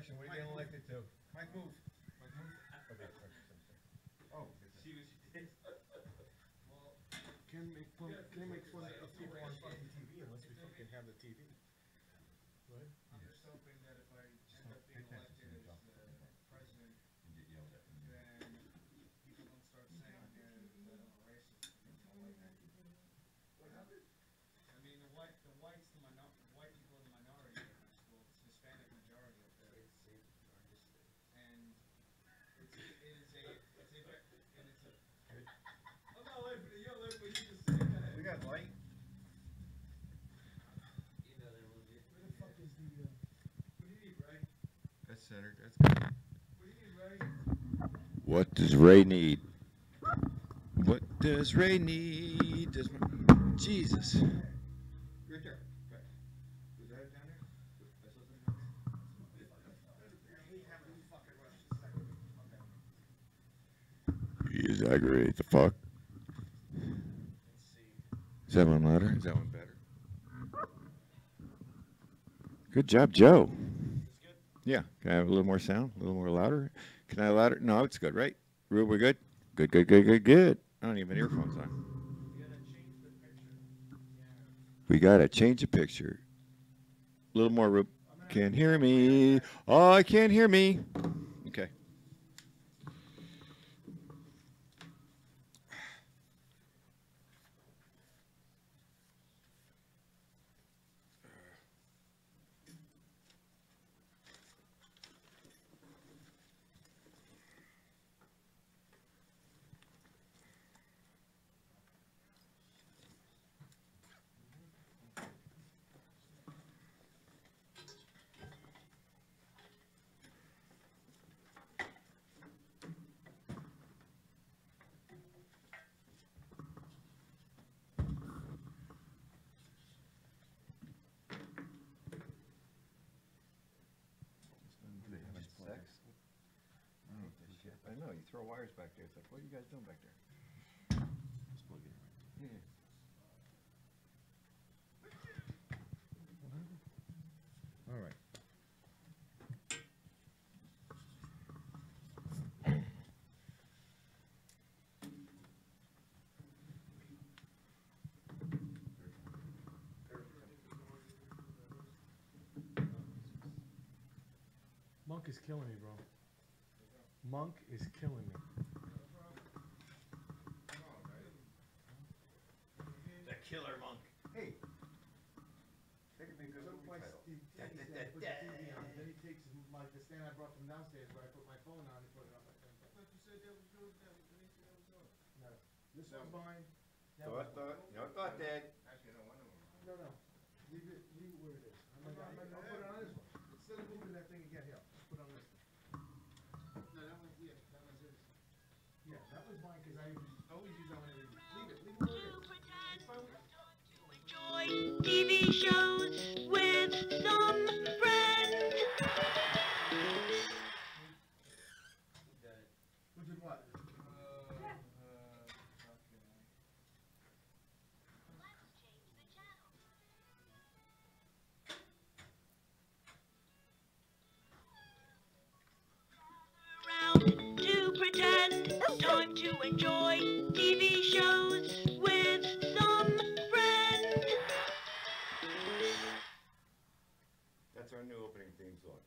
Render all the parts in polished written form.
election. What are you getting elected to? Mike, move. Mike, move. Okay, sorry. Oh, See what she did? Well, can't make fun of people on fucking TV unless we fucking have the TV. Right? I'm just hoping that if I end up being elected as president, And get yelled at. then people don't start saying that I'm a racist against the white man. What happened? I mean, the white people are the minority at my school. It's Hispanic majority up there. And I'm not waiting for you're waiting for you to say that. We got light. Email it a little bit. Where the fuck is the, What do you need, Ray? That's centered. That's good. What do you need, Ray? What does Ray need? What does Ray need? Jesus. right there. Right. Was that down there? That's something down there? I hate having you fucking rush the second. Okay. Is that great? The fuck? Let's see. Is that one louder? Is that one better? Good job, Joe. It's good? Yeah. Can I have a little more sound? A little more louder? Can I louder? No, it's good, right? Rube, we're good? Good, good, good, good, good. I don't even have earphones on. You gotta change the picture. Yeah. We gotta change the picture. A little more, Rube. Can't hear me. Oh, I can't hear me. Okay. I know, you throw wires back there. It's like, what are you guys doing back there? Just plug it in. Yeah. All right. Monk is killing me, bro. Monk is killing me. The killer monk. Hey. Take me because some place put the TV on. Then he takes like the stand I brought from downstairs where I put my phone on and put it on my thing. I thought you said that was yours. That was yours. No. This one's mine. Thought, Dad. Actually, no, one of them. No, no. Leave it where it is. I'll put it on this one. Instead of moving that thing again, here, put it on this one. No, that one's yeah, that one's yours. Yeah, that was mine because I always use that one. Leave it where it is. It's fine with Enjoy TV shows with some friends. Who did what? Around to pretend. Time to enjoy TV shows with some friends. That's our new opening theme song.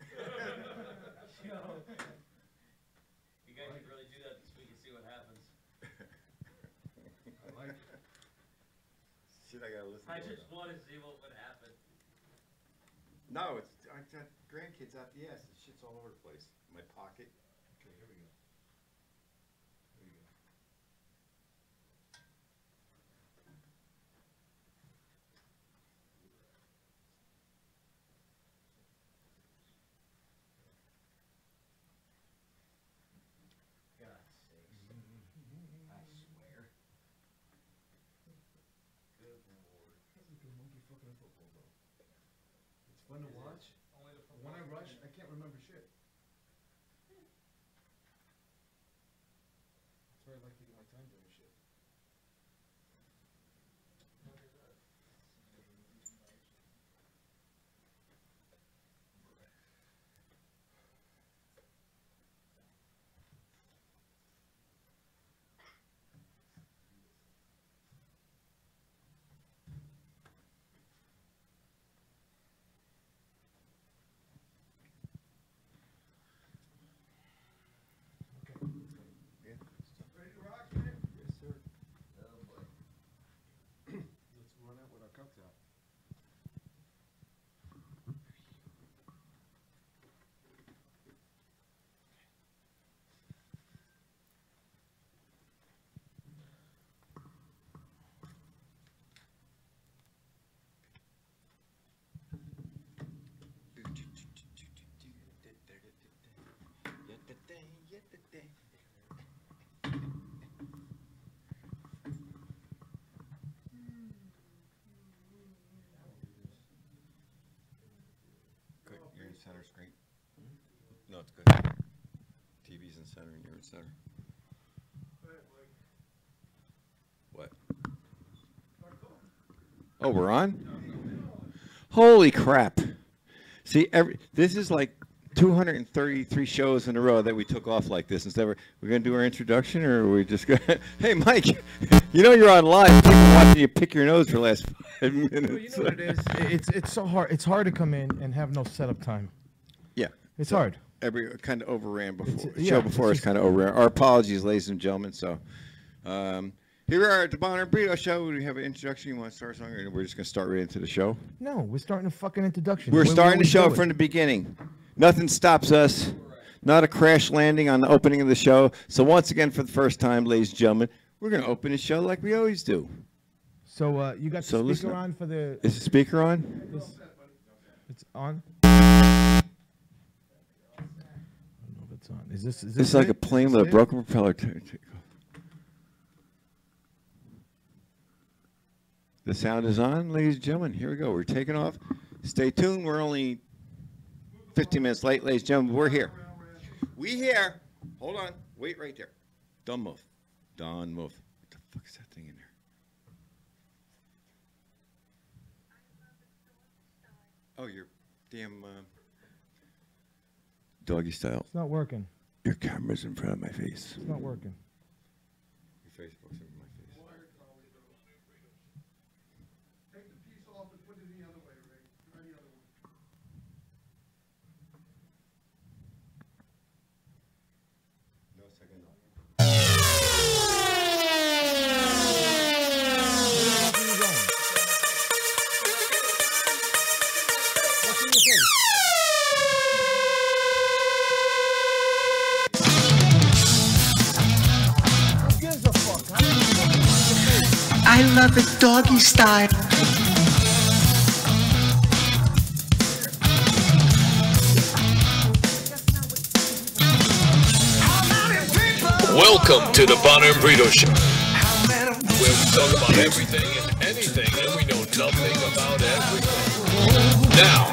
You guys should really do that this week and see what happens. I like it. Shit, I gotta listen I to it. just want to see what would happen. No, I got grandkids out the ass. The shit's all over the place. My pocket. Okay, here we go. Here we go. God's sakes. I swear. Good lord. That's like a monkey fucking a football, bro. It's fun to watch. Only the When I rush, I can't remember shit. That's why I like taking my time doing shit. Good. You're in center screen. No, it's good. TV's in center and you're in center. What? Oh, we're on? Holy crap. See, this is like 233 shows in a row that we took off like this. Instead, we're going to do our introduction, or are we just going to... Hey, Mike, you know you're on live. People watching you pick your nose for the last 5 minutes. Well, you know what it is? It's so hard. It's hard to come in and have no setup time. Yeah. It's hard. Every kind of overran before. Yeah, Show before it's is kind of overran. Our apologies, ladies and gentlemen. So, here we are at the Bonner and Brito show. We have an introduction. You want to start something, or we're just going to start right into the show? No, we're starting a fucking introduction. We're starting the show from from the beginning. Nothing stops us. Not a crash landing on the opening of the show. So once again, for the first time, ladies and gentlemen, we're going to open the show like we always do. So you got the So speaker listen, on for the... Is the speaker on? It's on? I don't know if it's on. Is this It's like it? a plane Is with a this it? broken propeller. The sound is on, ladies and gentlemen. Here we go. We're taking off. Stay tuned. We're only 15 minutes late, ladies and gentlemen. We're here. We here. Hold on. Wait right there. Don't move. Don't move. What the fuck is that thing in there? Oh, your damn doggy style. It's not working. Your camera's in front of my face. It's not working. Your Facebook's in my face. Take the piece off and put it the other way, Ray. Try the other one. No second. What's in your face? Who gives a fuck? I don't give a fuck what's in your face. I love it doggy style. Welcome to the Bonner and Brito Show, where we talk about everything and anything, and we know nothing about everything. Now,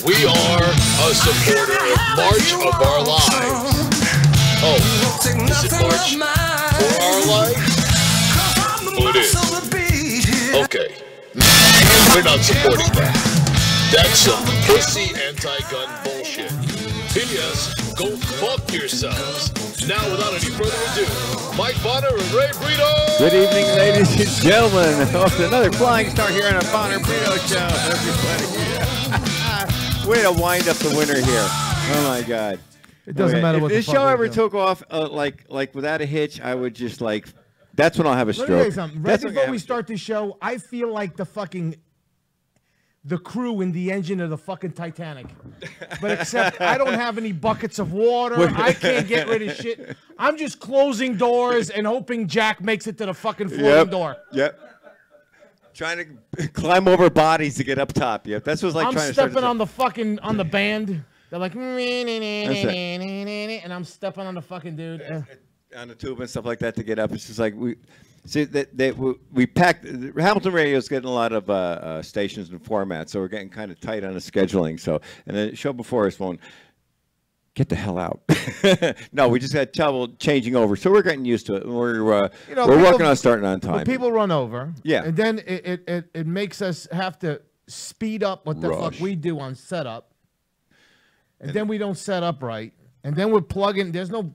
we are a supporter of March of Our Lives. Oh, is it March for Our Lives? Oh, it is. Okay. We're not supporting that. That's some pussy anti-gun bullshit. P.S. Go fuck yourselves. Now, without any further ado, Mike Bonner and Ray Brito. Good evening, ladies and gentlemen. Off to another flying start here on our Bonner Brito show. Everybody, way to wind up the winter here. Oh my God! It doesn't matter if what the this fuck show we ever do. took off like without a hitch, I would just like. That's when I'll have a Let me stroke. tell you something. Right That's when before I we have a start the show, I feel like the crew in the engine of the fucking Titanic. But except I don't have any buckets of water. I can't get rid of shit. I'm just closing doors and hoping Jack makes it to the fucking floating door. Yep. Trying to climb over bodies to get up top. Yep. That's what's like I'm trying to start stepping the on the fucking the band. They're like, it. and I'm stepping on the fucking dude. on the tube and stuff like that to get up. It's just like we see that we packed. Hamilton Radio is getting a lot of stations and formats, so we're getting kind of tight on the scheduling. So, and the show before us won't get the hell out. No, we just had trouble changing over, so we're getting used to it. We're we're people- working on starting on time. But people run over. Yeah. And then it makes us have to speed up what the Rush. fuck we do on setup. And then we don't set up right. And then we're plugging. There's no,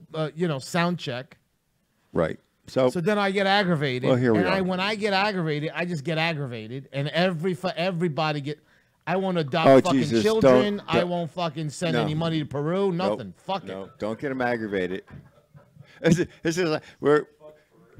sound check. Right. So So then I get aggravated. Well, here we are. When I get aggravated, I just get aggravated. And everybody get. I won't adopt Oh, fucking Jesus, children. don't- I won't fucking send No. any money to Peru. Nothing. Nope. Fuck no, it. don't get them aggravated. This is like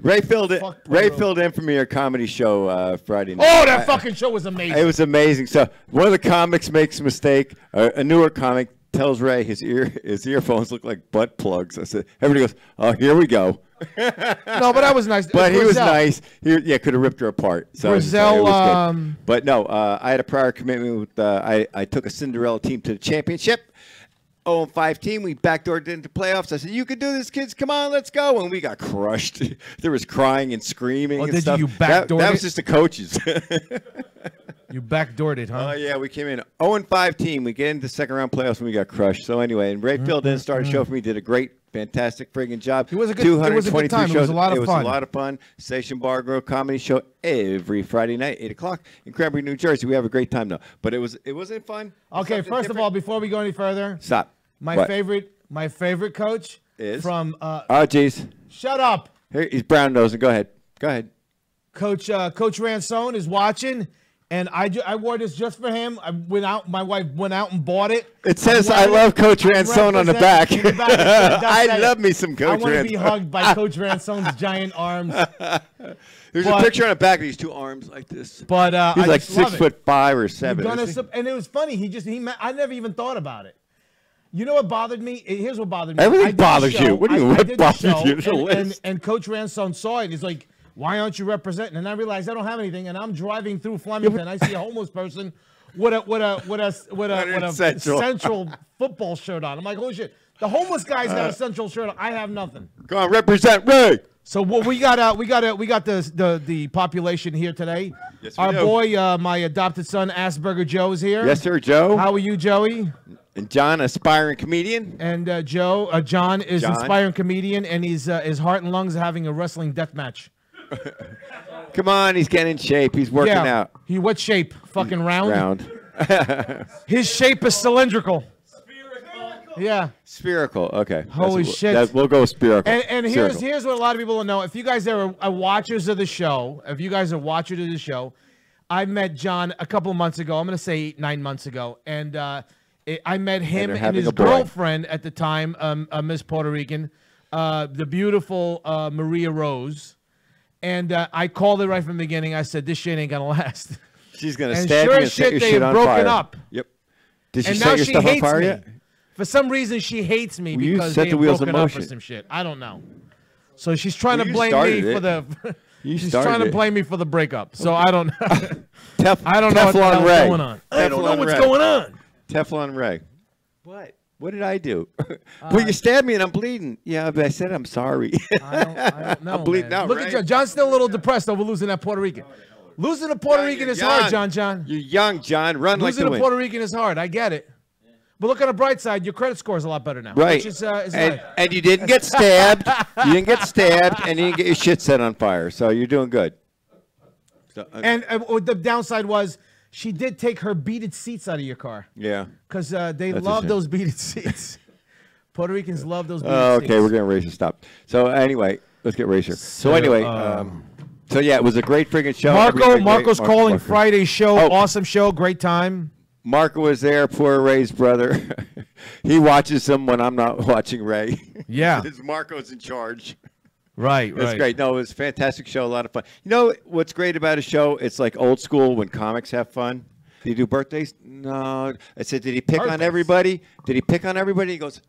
Ray filled it. Fuck Ray Peru. filled in for me a comedy show Friday night. Oh, that fucking show was amazing. It was amazing. So one of the comics makes a mistake. A newer comic tells Ray his earphones look like butt plugs. I said, everybody goes, "Oh, here we go." No, but that was nice. But he was Brazil. nice. He could have ripped her apart. So Brazil, it was good. But no, I had a prior commitment with. I took a Cinderella team to the championship, 0-5 team. We backdoored into playoffs. I said, "You can do this, kids. Come on, let's go." And we got crushed. There was crying and screaming. Oh, and did stuff. you backdoored that was it? just the coaches. You backdoored it, huh? Oh yeah, we came in 0-5 team. We get into the second round playoffs and we got crushed. So anyway, and Ray filled in, started a show for me. Did a great, fantastic friggin' job. It was a good time. It was a lot of It was fun. a lot of fun. Station Bar Grill comedy show every Friday night, 8 o'clock in Cranberry, New Jersey. We have a great time though. But it wasn't fun. It was Okay, something first of different. all, before we go any further, Stop. my What? favorite coach Is? from Oh geez. shut up. Here he's brown nosing. Go ahead. Go ahead. Coach Ransone is watching, and I wore this just for him. I went out. My wife went out and bought it. It says, I'm "I wearing love it. Coach I'm Ransone" on the back. representing- the back, it does I say love it. me some I Coach want to be Ransone. hugged by Coach Ransone's giant arms. There's But- a picture on the back of these two arms like this. But He's I like just love it. 6'5" or You're 7. gonna isn't he? and it was funny. I never even thought about it. You know what bothered me? Here's what bothered me. Everything I did the bothers show. you. What do you mean, I what did the bothers show, you? There's a and, list. and Coach Ransone saw it. He's like, "Why aren't you representing?" And I realized I don't have anything. And I'm driving through Flemington. I see a homeless person with a central football shirt on. I'm like, "Holy shit!" The homeless guy's got a central shirt on. I have nothing. Go on, represent Ray. So what we got the population here today. Yes, we Our do. boy, my adopted son, Asperger Joe's here. Yes, sir, Joe. How are you, Joey? And John, aspiring comedian. And John is John. inspiring comedian, and his heart and lungs are having a wrestling death match. Come on, he's getting in shape. He's working out. What shape? Fucking round? Round. His shape is cylindrical. Yeah. Spherical. Okay. Holy shit. We'll go with spherical. And Spherical. here's what a lot of people don't know. If you guys are watchers of the show, I met John a couple of months ago. I'm going to say 9 months ago. And I met him they're and having his a boy. girlfriend at the time, Miss Puerto Rican, the beautiful Maria Rose. And I called it right from the beginning. I said, this shit ain't going to last. She's going to And stab sure you as and set shit, your they shit have on broken fire. up. Yep. Did she And set now your she stuff on hates fire me. yet? For some reason, she hates me Well, you because set they the have wheels in broken up or motion. some shit. I don't know. So she's trying Well, to you blame started me it. for the. You She's started trying to it. blame me for the breakup. So I don't know. I don't know what the Teflon hell's Ray. going on. I don't know Teflon what's Ray. going on. Teflon Ray. What? What did I do? Well, you stabbed me and I'm bleeding. Yeah, but I said I'm sorry. I don't know. I'm bleeding man. out, Look right? at John. John's still a little depressed over losing that Puerto Rican. Losing to Puerto Rican you're is hard, young. John. You're young, John. Run like Losing the to wind. Puerto Rican is hard. I get it. But look on the bright side. Your credit score is a lot better now. Right. Which is and, nice. and you didn't get stabbed. You didn't get stabbed, and you didn't get your shit set on fire. So you're doing good. So, And the downside was she did take her beaded seats out of your car yeah. because they That's a love shame. those beaded seats. Puerto Ricans love those beaded Oh, seats. okay, we're getting racial. Stop. So anyway, let's get racial. So anyway, so yeah, it was a great freaking show. Marco's calling Marco. Friday's show. Oh. Awesome show. Great time. Marco was there. Poor Ray's brother. He watches him when I'm not watching Ray. Yeah. Because Marco's in charge. Right, It's great. No, it was a fantastic show. A lot of fun. You know what's great about a show? It's like old school when comics have fun. Do you do birthdays? No. I said, did he pick on Birthdays. everybody? Did he pick on everybody? He goes,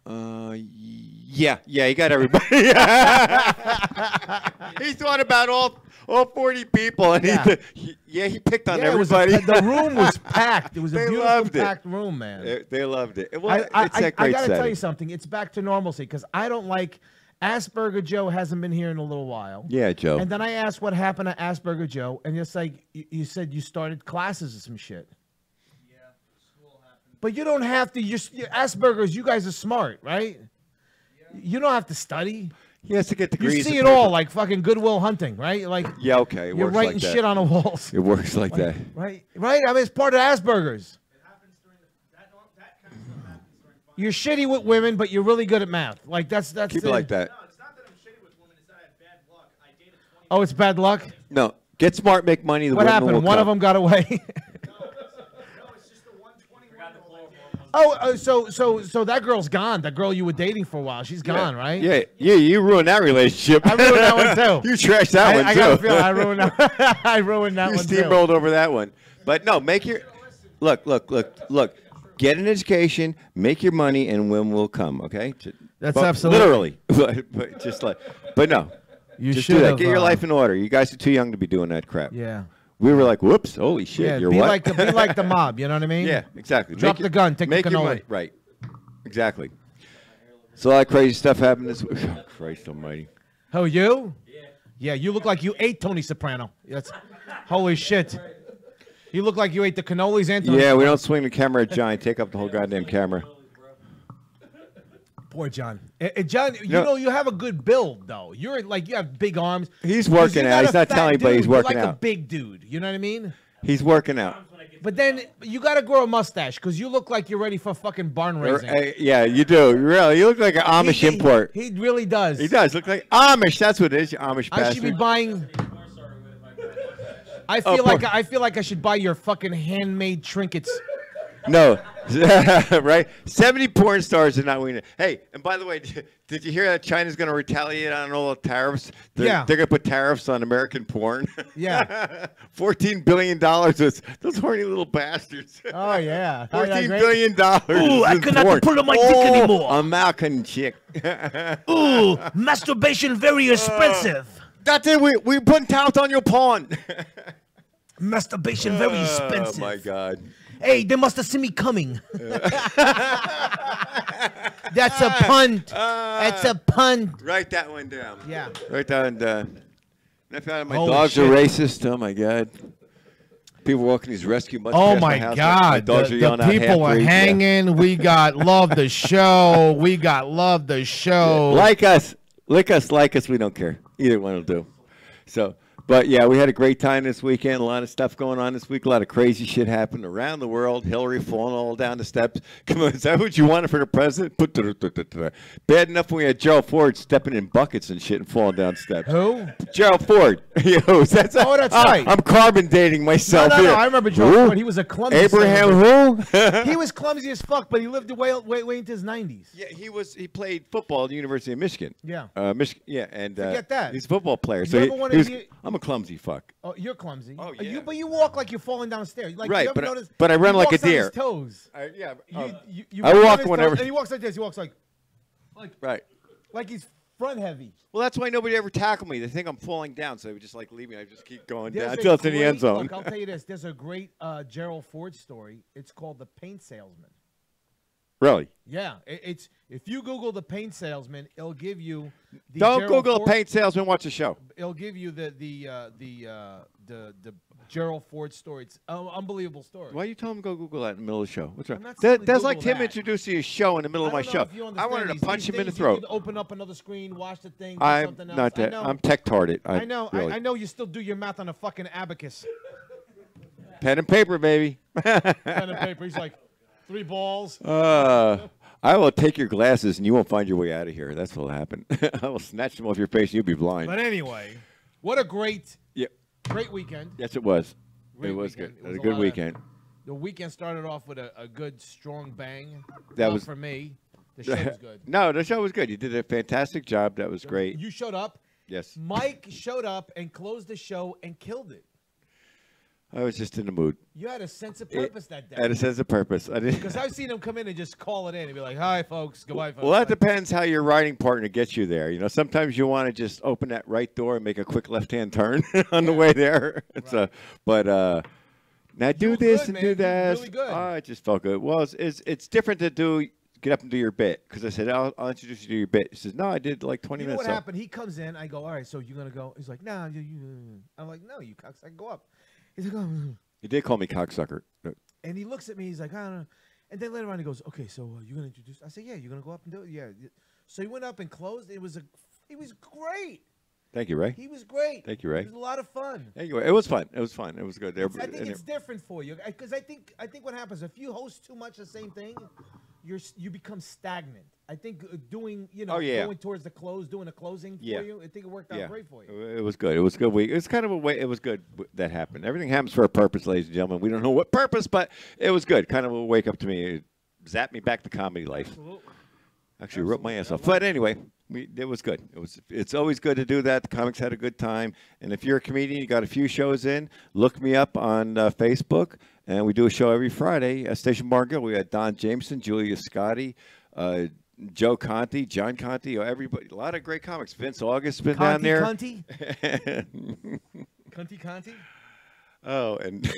yeah, he got everybody. He thought about all 40 people, and he picked on Yeah, it was a- everybody. the room was packed. It was a They beautiful loved it. packed room, man. They loved it. Well, I it's that great got to tell setting. you something. It's back to normalcy because I don't like Asperger Joe hasn't been here in a little while. Yeah, Joe. And then I asked what happened to Asperger Joe, and it's like you said you started classes or some shit. Yeah, school happened. But you don't have to. Asperger's. You guys are smart, right? You don't have to study. He has to get You degrees. see in it all paper. like fucking Goodwill Hunting, right? Like Yeah, okay. It you're works writing like that. shit on the walls, It works like that. right? Right. I mean, it's part of Asperger's. It happens during that kind of stuff happens during fun. You're shitty with women, but you're really good at math. Like that's Keep it like that. No, it's not that I'm shitty with women. It's that I have bad luck. I dated 20. Oh, it's bad luck. No, get smart, make money. The What women happened? will One of come. them got away. No, it's just the 121-year-old I dated. So that girl's gone. That girl you were dating for a while, she's gone, right? Yeah, you ruined that relationship. I ruined that one too. You trashed that one I too. got a feeling I ruined that. I ruined that You one too. steamrolled over that one. But no, make your look. Get an education, make your money, and women will come. Okay. That's But absolutely- literally. but just like, but no. You Just should do that. have, Get your life in order. You guys are too young to be doing that crap. Yeah. We were like, whoops, holy shit, Yeah. you're Be what? like the mob. You know what I mean? Yeah, exactly. Drop the gun, take the make your cannoli. money. Right. Exactly. So a lot of crazy stuff happened this week. Oh, Christ almighty. Oh, you? Yeah, you look like you ate Tony Soprano. That's holy shit. You look like you ate the cannolis and Tony Yeah, we Soprano. don't swing the camera at John. Take up the whole goddamn camera. Poor John. John, you know, you have a good build, though. You're like, you have big arms. He's 'Cause working you're out. not He's a not fat telling anybody dude. he's working You're like out. a big dude. You know what I mean? He's working out. But then you got to grow a mustache because you look like you're ready for fucking barn raising. Yeah, you do. Really, you look like an Amish import. He really does. He does look like Amish. That's what it is. You Amish I should be bastard. buying. I feel like I should buy your fucking handmade trinkets. No, right? 70 porn stars are not winning. Hey, and by the way, did you hear that China's going to retaliate on all the tariffs? Yeah. They're going to put tariffs on American porn. Yeah. $14 billion. Those horny little bastards. Oh yeah. $14 billion. Ooh, I cannot pull on my dick anymore. American chick. Ooh, masturbation very expensive. That's it. We put tariffs on your porn. Masturbation very expensive. Oh my God. Hey, they must have seen me coming. That's a pun. That's a pun. Write that one down. Yeah. Write that one down. I found out my Holy dogs shit. are racist. Oh my God. People walking these rescue mutts. Oh past my house. God! My dogs are yelling The out people are half-breed. Yeah. hanging. We got love the show. We got love the show. Like us. Like us. We don't care. Either one will do. So, but yeah, we had a great time this weekend. A lot of stuff going on this week. A lot of crazy shit happened around the world. Hillary falling all down the steps. Come on, is that what you wanted for the president? Bad enough when we had Gerald Ford stepping in buckets and shit and falling down steps. Who? Gerald Ford. Yo, that's right. I'm carbon dating myself. No, here. I remember Gerald Who? Ford. He was a clumsy Abraham son of who? a- He was clumsy as fuck, but he lived way into his 90s. Yeah, he played football at the University of Michigan. Yeah. Michigan. Yeah, and Forget that. he's a football player. You So ever wanna hear- I'm a clumsy fuck. Oh, you're clumsy. Oh, yeah. But you walk like you're falling down a stair. Like, Right, you ever but notice, I run he like a walks on his deer. toes. Yeah. You I walk on walk his whenever- toes, and he walks like this. He walks like Right. he's front heavy. Well, that's why nobody ever tackled me. They think I'm falling down, so they would just like leave me. I just keep going There's down a until it's in the end great- zone. Look, I'll tell you this. There's a great Gerald Ford story. It's called The Paint Salesman. Really? Yeah, it's if you Google The Paint Salesman, it'll give you the Don't Gerald Google Ford, a paint salesman. Watch the show. It'll give you the Gerald Ford story. It's an unbelievable story. Why you tell him to go Google that in the middle of the show? What's wrong? I'm not saying That's like Google him that. introducing a show in the middle of my I don't know show. if you I understand wanted to these- punch these him in the things, you throat. can open up another screen, watch the thing, do I'm something else. not that. I know. I'm tech-tarded. I know. Really. I know you still do your math on a fucking abacus. Pen and paper, baby. Pen and paper. He's like 3 balls. I will take your glasses and you won't find your way out of here. That's what will happen. I will snatch them off your face and you'll be blind. But anyway, what a great weekend. Yes, it was. Great it was weekend. good. It It was was a a good lot of- weekend. The weekend started off with a good, strong bang. That Not was- for me. The show was good. No, the show was good. You did a fantastic job. That was great. You showed up. Yes. Mike showed up and closed the show and killed it. I was just in the mood. You had a sense of purpose that day. I had a sense of purpose. I didn't. Because I've seen him come in and just call it in and be like, "Hi, folks. Goodbye, folks." Well, that Like, depends how your riding partner gets you there. You know, sometimes you want to just open that right door and make a quick left-hand turn on the way there. So, but now do look this good, and man. do You that. really good. Oh, it just felt good. Well, it's different to get up and do your bit because I said I'll introduce you to your bit. He says no, I did like 20 You know minutes. what so. happened? He comes in. I go, "All right, so you're gonna go?" He's like, "Nah, you." I'm like, "No, you cocks. I can go up." He's like, "Oh." He did call me cocksucker. And he looks at me. He's like, "I don't know." And then later on, he goes, "Okay, so you're gonna introduce?" I said, "Yeah, you're gonna go up and do it." Yeah. So he went up and closed. He was great. Thank you, Ray. He was great. Thank you, Ray. It was a lot of fun. Thank you, Ray. It was fun. It was fun. It was good. I think it's different for you because I think what happens if you host too much the same thing, you become stagnant. I think doing going towards the close, doing a closing for you. I think it worked out great for you. It was good. It was a good week. It was kind of a way. It was good that happened. Everything happens for a purpose, ladies and gentlemen. We don't know what purpose, but it was good. Kind of a wake up to me. It zapped me back to comedy life. Absolutely. Actually, wrote my ass off. But anyway, it was good. It's always good to do that. The comics had a good time. And if you're a comedian, you got a few shows in, look me up on Facebook. And we do a show every Friday at Station Bar and Grill. We had Don Jameson, Julia Scotti, Joe Conti, John Conti, everybody. A lot of great comics. Vince August's been down there. Conti? Conti? Oh, and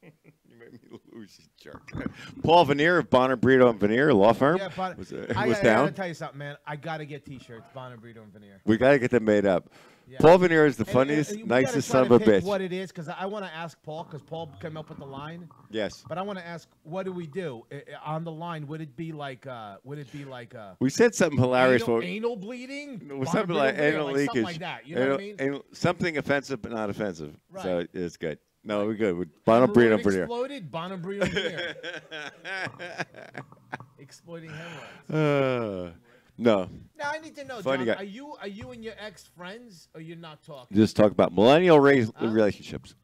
You made me lose, you jerk. Paul Veneer of Bonner, Brito, and Veneer, law firm, Yeah, but was I down. gotta tell you something, man. I gotta get T-shirts, Bonner, Brito, and Veneer. We got to get them made up. Yeah. Paul Veneer is the And funniest, we gotta nicest try son to of a pick bitch. What it is, because I want to ask Paul, because Paul came up with the line. Yes. But I want to ask, what do we do on the line? Would it be like? We said something hilarious. Anal bleeding? It was Bonner, something Brito, like Veneer, anal like leakage. something like that. You know what I mean? Something offensive, but not offensive. Right. So it's good. No, we're good. With Bonner, Brito, and Veneer. Exploded. Bonner, Brito, and Veneer. Exploiting hemorrhoids. No. Now I need to know, Funny John. guy. Are you and your ex friends, or you're not talking? Just talk about millennial relationships.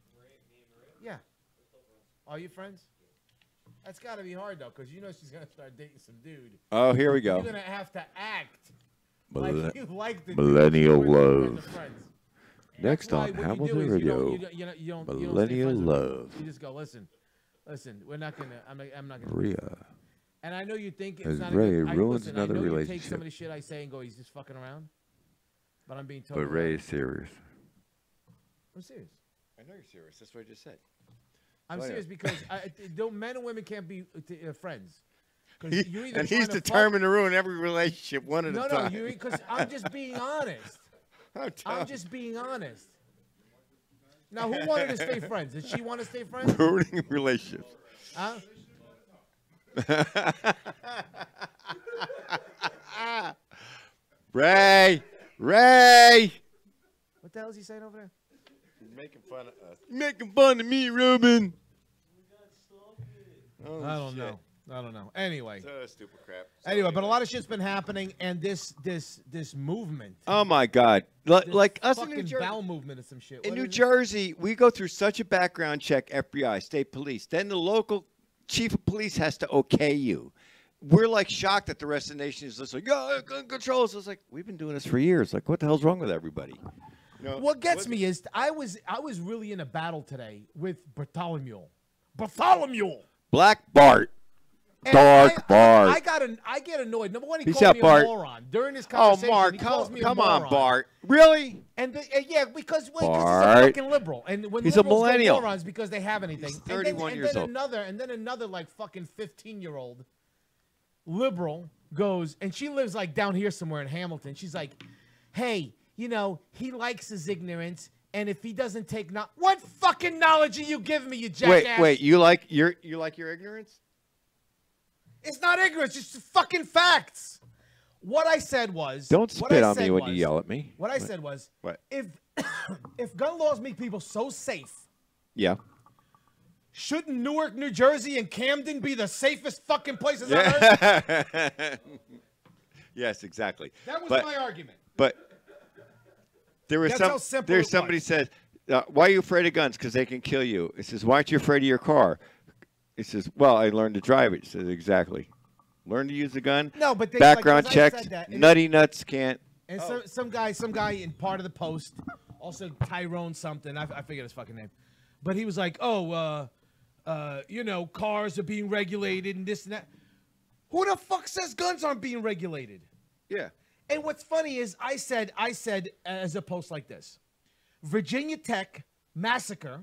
Yeah. Are you friends? That's got to be hard though, because you know she's gonna start dating some dude. Oh, here we go. You're gonna have to act like you like the millennial dude. You're love. friends. Next That's why on what you do Hamilton is Radio, you don't stay millennial friends with people. love. You just go, listen, we're not gonna. I'm not gonna. Maria. And I know you think As it's not Ray a good, ruins listen, another I know you take relationship. some of the shit I say and go, he's just fucking around. But I'm being totally But Ray honest. is serious. I'm serious. I know you're serious. That's what I just said. I'm Oh, yeah. serious because men and women can't be friends. 'Cause you're either And trying he's to fuck- determined to ruin every relationship one at No, a time. because I'm just being honest. I'm just being honest. Now, who wanted to stay friends? Did she want to stay friends? ruining relationships. Huh? Ray! What the hell is he saying over there? Making fun of us. Making fun of me, Ruben. Oh, I don't know. Anyway. Stupid crap. Anyway, but a lot of shit's been happening, and this movement, Oh my God! this Like us in fucking New Jersey. bowel movement or some shit. In What New is it? Jersey, we go through such a background check, FBI, state police. Then the local chief of police has to okay you. We're like shocked that the rest of the nation is just like, yeah, gun control. So it's like, we've been doing this for years. Like, what the hell's wrong with everybody? You know, What gets me is I was really in a battle today with Bartholomew. Black Bart. And Dark Bart. I get annoyed. Number one, he Peace called out, me Bart. a moron during this Oh, conversation. Mark, he calls me a come on, moron. Bart. Really? And yeah, because he's a Bart. fucking liberal, and when He's a liberals go millennial. morons because they have anything. He's 31 years old. And then another like fucking 15-year-old liberal goes, and she lives like down here somewhere in Hamilton. She's like, hey, he likes his ignorance, and if he doesn't take what fucking knowledge are you giving me, you jackass? Wait. You like your ignorance? It's not ignorance. It's just fucking facts. What I said was, Don't what spit I on me said when you was- yell at me. What I said was, What? if gun laws make people so safe, Yeah. shouldn't Newark, New Jersey, and Camden be the safest fucking places on earth? Yes, exactly. That was But- my argument. But there was That's how simple there's it somebody was. says, why are you afraid of guns? Because they can kill you. It says, why aren't you afraid of your car? It says, well, I learned to drive it. It says, exactly. Learn to use a gun. No, but they, Background like, 'cause I checks. said that, and- Nutty nuts can't. And some guy in part of the post, also Tyrone something, I forget his fucking name, but he was like, cars are being regulated and this and that. Who the fuck says guns aren't being regulated? Yeah. And what's funny is I said as a post like this, Virginia Tech massacre,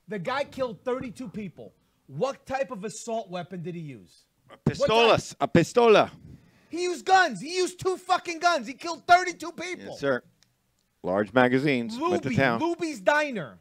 the guy killed 32 people. What type of assault weapon did he use? A pistola. He used guns. He used 2 fucking guns. He killed 32 people. Yes, sir. Large magazines. Went to town. Luby's Diner.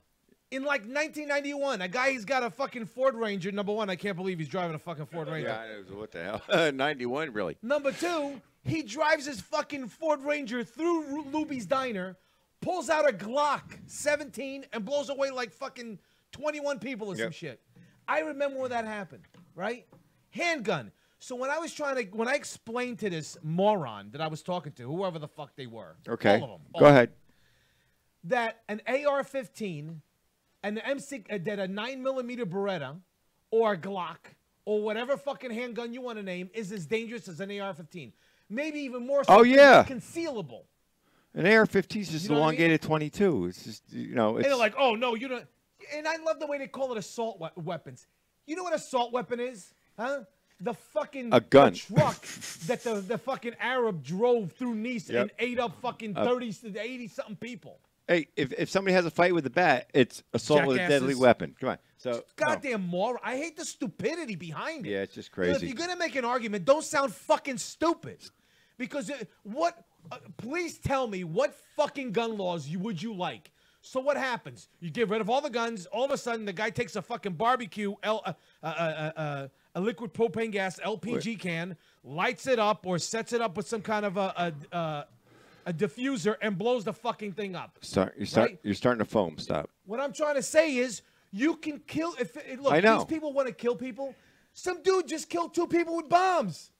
In like 1991, a guy, he's got a fucking Ford Ranger. Number one, I can't believe he's driving a fucking Ford Ranger. Yeah, what the hell? 91, really. Number two, he drives his fucking Ford Ranger through Luby's Diner, pulls out a Glock 17, and blows away like fucking 21 people or some shit. I remember when that happened, right? Handgun. So when I explained to this moron that I was talking to, whoever the fuck they were, Okay. all of them, Go ahead. that an AR-15 and the M6, that a 9mm Beretta or a Glock or whatever fucking handgun you want to name is as dangerous as an AR-15. Maybe even more so. Oh, yeah. Concealable. An AR-15 is just You know what I mean? elongated 22. It's just, it's... And they're like, oh, no, you don't. And I love the way they call it assault weapons. You know what assault weapon is? Huh? The fucking A gun. the truck that the fucking Arab drove through Nice and ate up fucking 80-something people. Hey, if somebody has a fight with a bat, it's assault with a deadly Jackasses. weapon. Come on. So Goddamn moron. I hate the stupidity behind it. Yeah, it's just You know, if crazy. you're going to make an argument, don't sound fucking stupid. Because please tell me what fucking gun laws would you like? So what happens? You get rid of all the guns. All of a sudden, the guy takes a fucking barbecue, a liquid propane gas LPG can, lights it up or sets it up with some kind of a diffuser and blows the fucking thing up. You're starting to foam. Stop. What I'm trying to say is, you can kill. Look, I know. these people want to kill people. Some dude just killed 2 people with bombs.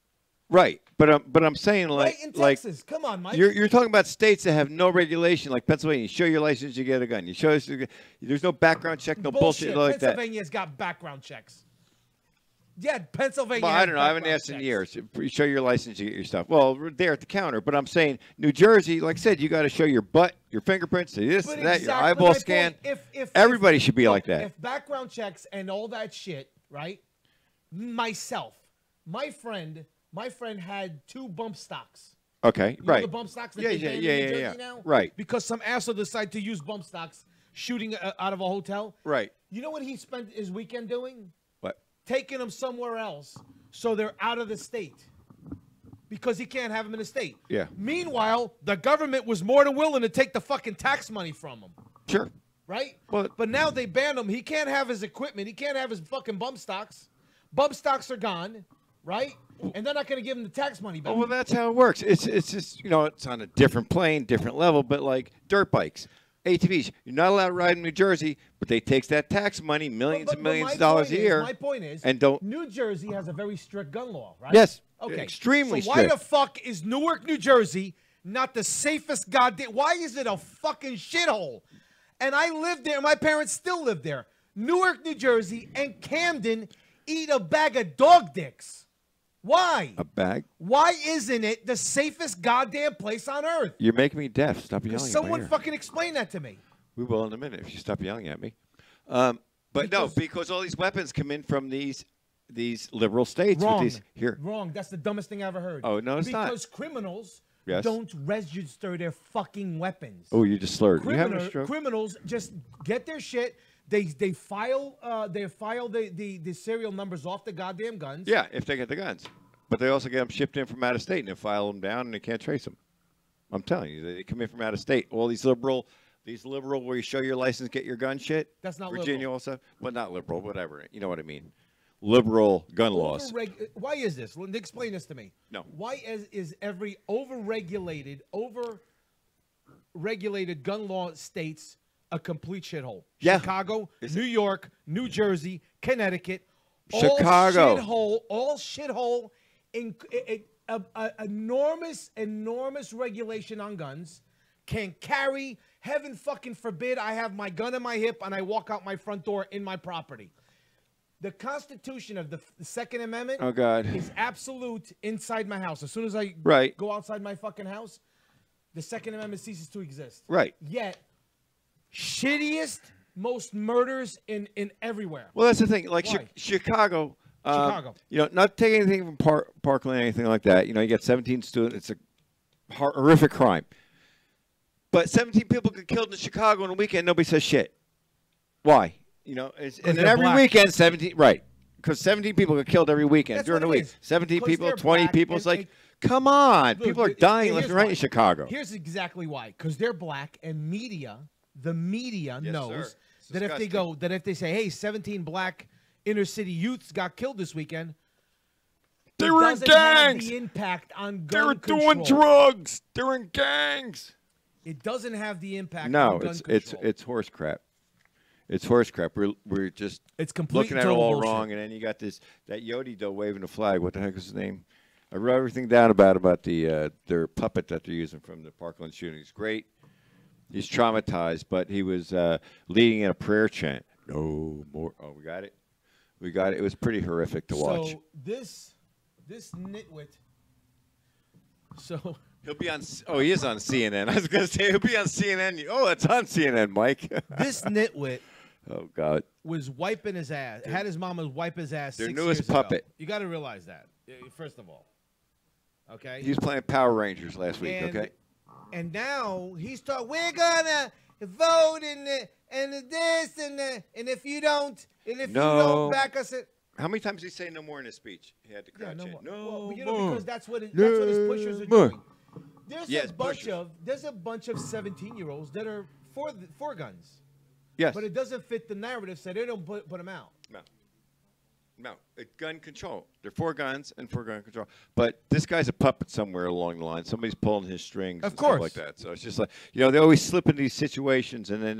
Right, but I'm saying Right in Texas. Come on, Mike. You're talking about states that have no regulation, like Pennsylvania. You show your license, you get a gun. You show us, there's no background check, no bullshit like that. Pennsylvania's got background checks. Yeah, Pennsylvania. Well, I don't know. I haven't asked in years. You show your license, you get your stuff. Well, we're there at the counter. But I'm saying New Jersey, like I said, you got to show your butt, your fingerprints, this, But that, your exactly eyeball my scan. point. Everybody should be look, like that. If background checks and all that shit, right? My friend had 2 bump stocks. Okay, You know right. the bump stocks that Yeah, they yeah, ban in yeah, New yeah, Jersey yeah. now? Right. Because some asshole decided to use bump stocks shooting out of a hotel. Right. You know what he spent his weekend doing? What? Taking them somewhere else so they're out of the state. Because he can't have them in the state. Yeah. Meanwhile, the government was more than willing to take the fucking tax money from him. Sure. Right? Well- but now they banned him. He can't have his equipment. He can't have his fucking bump stocks. Bump stocks are gone, right? And they're not going to give him the tax money back. Oh, well, that's how it works. It's just, it's on a different plane, different level, but like dirt bikes, ATVs, you're not allowed to ride in New Jersey, but they take that tax money, millions and millions of dollars a year. My point is, and don't. New Jersey has a very strict gun law, right? Yes. Okay. Extremely so why strict. the fuck is Newark, New Jersey not the safest goddamn? Why is it a fucking shithole? And I lived there. My parents still live there. Newark, New Jersey, and Camden eat a bag of dog dicks. Why? A bag? Why isn't it the safest goddamn place on earth? You're making me deaf. Stop yelling. Someone in my ear. fucking explain that to me. We will in a minute if you stop yelling at me. Because all these weapons come in from these liberal states. Wrong. With these, here. Wrong. That's the dumbest thing I ever heard. Oh, no, it's not. Because criminals Yes. don't register their fucking weapons. Oh, you just slurred. You having a stroke? Criminals just get their shit. They file the serial numbers off the goddamn guns. Yeah, if they get the guns. But they also get them shipped in from out of state, and they file them down, and they can't trace them. I'm telling you, they come in from out of state. All these liberal where you show your license, get your gun shit. That's not Virginia liberal. also, but not liberal, whatever. You know what I mean? Liberal gun laws. Why is this? Explain this to me. No. Why is every overregulated gun law states a complete shithole? Yeah. Chicago, New York, New Jersey, Connecticut. Chicago. All shithole. Enormous regulation on guns. Can carry. Heaven fucking forbid I have my gun in my hip and I walk out my front door in my property. The Constitution of the Second Amendment Oh, God. is absolute inside my house. As soon as I Right. go outside my fucking house, the Second Amendment ceases to exist. Right. Yet, shittiest, most murders in everywhere. Well, that's the thing. Like Why? Chicago. Chicago. Not taking anything from Parkland, anything like that. You get 17 students. It's a horrific crime. But 17 people get killed in Chicago on a weekend. Nobody says shit. Why? And then they're every black. weekend, 17. Right. Because 17 people get killed every weekend That's during the what it week. is. 17 Because people, they're 20 black people. It's and- like, come on. Look, People are dying left here's and right why. in Chicago. Here's exactly why. Because they're black and the media Yes, knows sir. It's that if they say, hey, 17 black inner city youths got killed this weekend, They it were in doesn't have gangs. the impact on They were gun doing control. drugs. They're in gangs. It doesn't have the impact No, on gun it's control. it's horse crap. It's horse crap. We're just It's complete looking at it total all bullshit. wrong, and then you got that Yodi dough waving the flag. What the heck is his name? I wrote everything down about the their puppet that they're using from the Parkland shooting. He's great. He's traumatized, but he was leading in a prayer chant. No more. Oh, we got it. We got it. It was pretty horrific to watch. So this nitwit. So He'll be on. Oh, he is on CNN. I was going to say he'll be on CNN. Oh, it's on CNN, Mike. this nitwit Oh God. was wiping his ass. Had his mama wipe his ass. Their 6 newest years ago. puppet. You got to realize that. First of all, okay. He was playing Power Rangers last week. And- Okay. And now he's talking. We're gonna vote in and this and if you don't No. back us it. How many times did he say no more in his speech? He had to Yeah, crouch no in. more. No Well, you more. know, because that's what his pushers are more. doing. There's Yes, a bunch pushers. of 17-year-olds that are for guns, Yes. but it doesn't fit the narrative, so they don't put them out. No, it's gun control. They're for guns and for gun control. But this guy's a puppet somewhere along the line. Somebody's pulling his strings Of and course. stuff like that. So it's just like, they always slip into these situations and then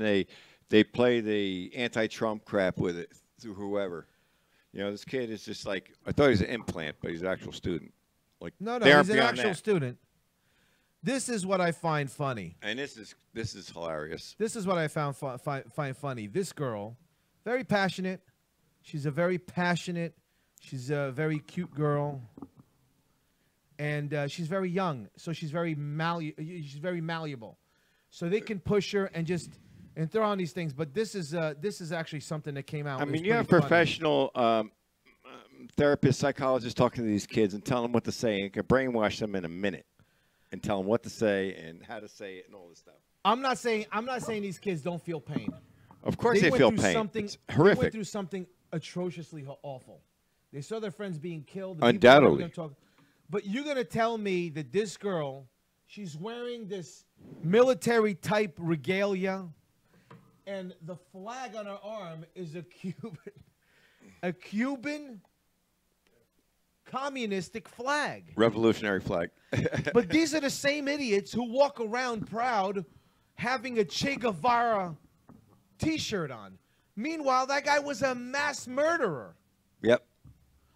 they play the anti-Trump crap with it through whoever. This kid is just like, I thought he was an implant, but he's an actual student. Like No, they aren't he's an beyond actual that. student. This is what I find funny. And this is hilarious. This is what I find funny. This girl, very passionate. She's a very passionate. She's a very cute girl, and she's very young, so she's very malleable. So they can push her and throw on these things. But this is actually something that came out. I It was mean, you have pretty funny. professional therapists, psychologists talking to these kids and telling them what to say and can brainwash them in a minute and tell them what to say and how to say it and all this stuff. I'm not saying these kids don't feel pain. Of course they went feel through pain. Something, It's They horrific. went through something atrociously awful. They saw their friends being killed. Undoubtedly. But you're going to tell me that this girl, she's wearing this military-type regalia, and the flag on her arm is a Cuban communistic flag. Revolutionary flag. But these are the same idiots who walk around proud having a Che Guevara T-shirt on. Meanwhile, that guy was a mass murderer. Yep.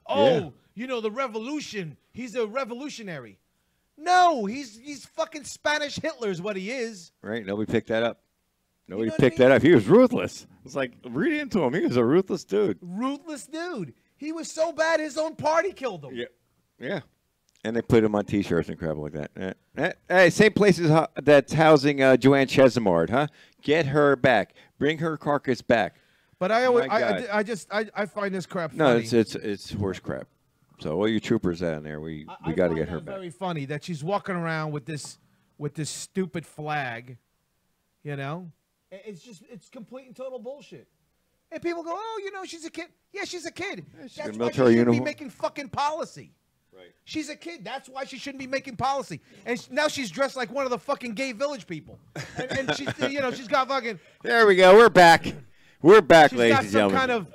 Oh, Yeah. the revolution. He's a revolutionary. No, he's fucking Spanish Hitler is what he is. Right. Nobody picked that up. Nobody know what I picked mean? that up. He was ruthless. It's like, read into him. He was a ruthless dude. Ruthless dude. He was so bad his own party killed him. Yeah. Yeah. And they put him on T-shirts and crap like that. Hey, same places that's housing Joanne Chesimard, huh? Get her back. Bring her carcass back. But I always, My God. I find this crap No, funny. it's horse crap. So all you troopers down there, we I got to find get her that back. very funny that she's walking around with this stupid flag. It's complete and total bullshit. And people go, oh, she's a kid. Yeah, she's a kid. she's in a That's why she military shouldn't be uniform. making fucking policy. Right. She's a kid. That's why she shouldn't be making policy. And now she's dressed like one of the fucking gay village people. And she's, she's got fucking. There we go. We're back. We're back, She's ladies got and some gentlemen. kind of